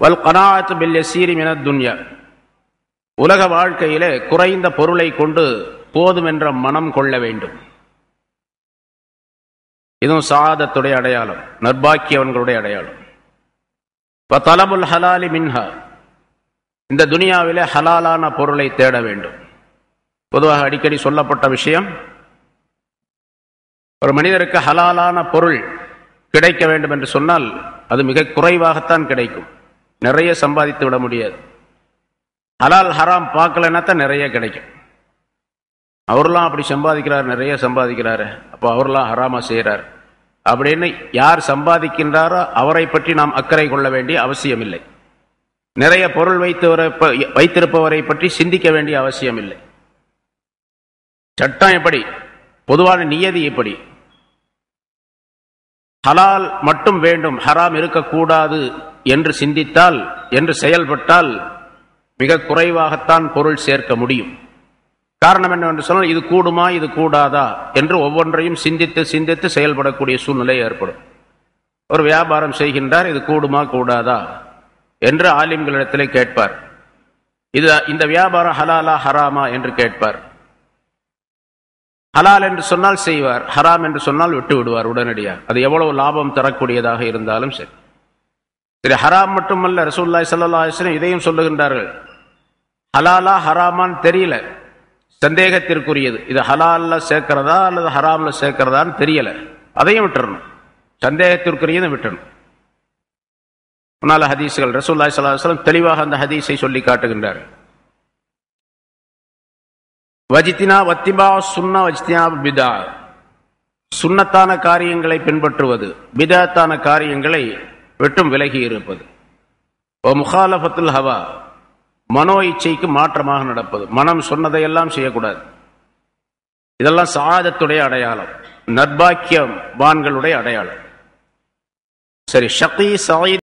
வல் கனாஅத்து பில் யஸீரி மினத் துன்யா, உலக வாழ்க்கையிலே குறைந்த பொருளை கொண்டு போதும் என்ற மனம் கொள்ள வேண்டும். இதுவும் சாதத்துடைய அடையாளம், நர்பாக்கியவன்களுடைய அடையாளம். தலபுல் ஹலாலி மின்ஹா, இந்த துனியாவிலே ஹலாலான பொருளை தேட வேண்டும். பொதுவாக அடிக்கடி சொல்லப்பட்ட விஷயம், ஒரு மனிதருக்கு ஹலாலான பொருள் கிடைக்க வேண்டும் என்று சொன்னால் அது மிக குறைவாகத்தான் கிடைக்கும், நிறைய சம்பாதித்து விட முடியாது. ஹலால் ஹராம் பார்க்கலன்னா தான் நிறைய கிடைக்கும். அவர்லாம் அப்படி சம்பாதிக்கிறார், நிறைய சம்பாதிக்கிறாரு, அப்போ அவர்லாம் ஹராமா செய்கிறார் அப்படின்னு யார் சம்பாதிக்கின்றாரோ அவரை பற்றி நாம் அக்கறை கொள்ள வேண்டிய அவசியம் இல்லை. நிறைய பொருள் வைத்திருப்பவரை பற்றி சிந்திக்க வேண்டிய அவசியம் இல்லை. சட்டம் எப்படி, பொதுவான நியதி எப்படி, ஹலால் மட்டும் வேண்டும், ஹராம் இருக்கக்கூடாது என்று சிந்தித்தால், என்று செயல்பட்டால் மிக குறைவாகத்தான் பொருள் சேர்க்க முடியும். காரணம் என்னவென்று சொன்னால், இது கூடுமா இது கூடாதா என்று ஒவ்வொன்றையும் சிந்தித்து சிந்தித்து செயல்படக்கூடிய சூழ்நிலை ஏற்படும். ஒரு வியாபாரம் செய்கின்றார், இது கூடுமா கூடாதா என்று ஆலிம்களிடத்திலே கேட்பார். இந்த வியாபாரம் ஹலாலா ஹராமா என்று கேட்பார். ஹலால் என்று சொன்னால் செய்வார், ஹராம் என்று சொன்னால் விட்டு விடுவார் உடனடியாக, அது எவ்வளவு லாபம் தரக்கூடியதாக இருந்தாலும் சரி. சரி, ஹராம் மட்டுமல்ல, ரசூலுல்லாஹி ஸல்லல்லாஹு அலைஹி வஸல்லம் இதையும் சொல்லுகின்றார்கள். ஹலாலா ஹராமான்னு தெரியல, சந்தேகத்திற்குரியது, இது ஹலால்ல சேர்க்கிறதா அல்லது ஹராம்ல சேர்க்கிறதான்னு தெரியல, அதையும் விட்டுறணும், சந்தேகத்திற்குரியதை விட்டுறணும். முன்னால ஹதீஸ்கள் ரசூலுல்லாஹி ஸல்லல்லாஹு அலைஹி வஸல்லம் தெளிவாக அந்த ஹதீஸை சொல்லி காட்டுகின்றார்கள். வஜித்தினா வத்திபா சுன்னா வஜித்தினா பிதா, சுன்னத்தான காரியங்களை பின்பற்றுவது, பிதாத்தான காரியங்களை விட்டும் விலகி இருப்பது. ஓ முகாலஃபத்துல் ஹவா, மனோ இச்சைக்கு மாற்றமாக நடப்பது, மனம் சொன்னதையெல்லாம் செய்யக்கூடாது, இதெல்லாம் சஆதத்துடைய அடையாளம், நற்பாக்கியவான்களுடைய அடையாளம். சரி, ஷகீ சயீத்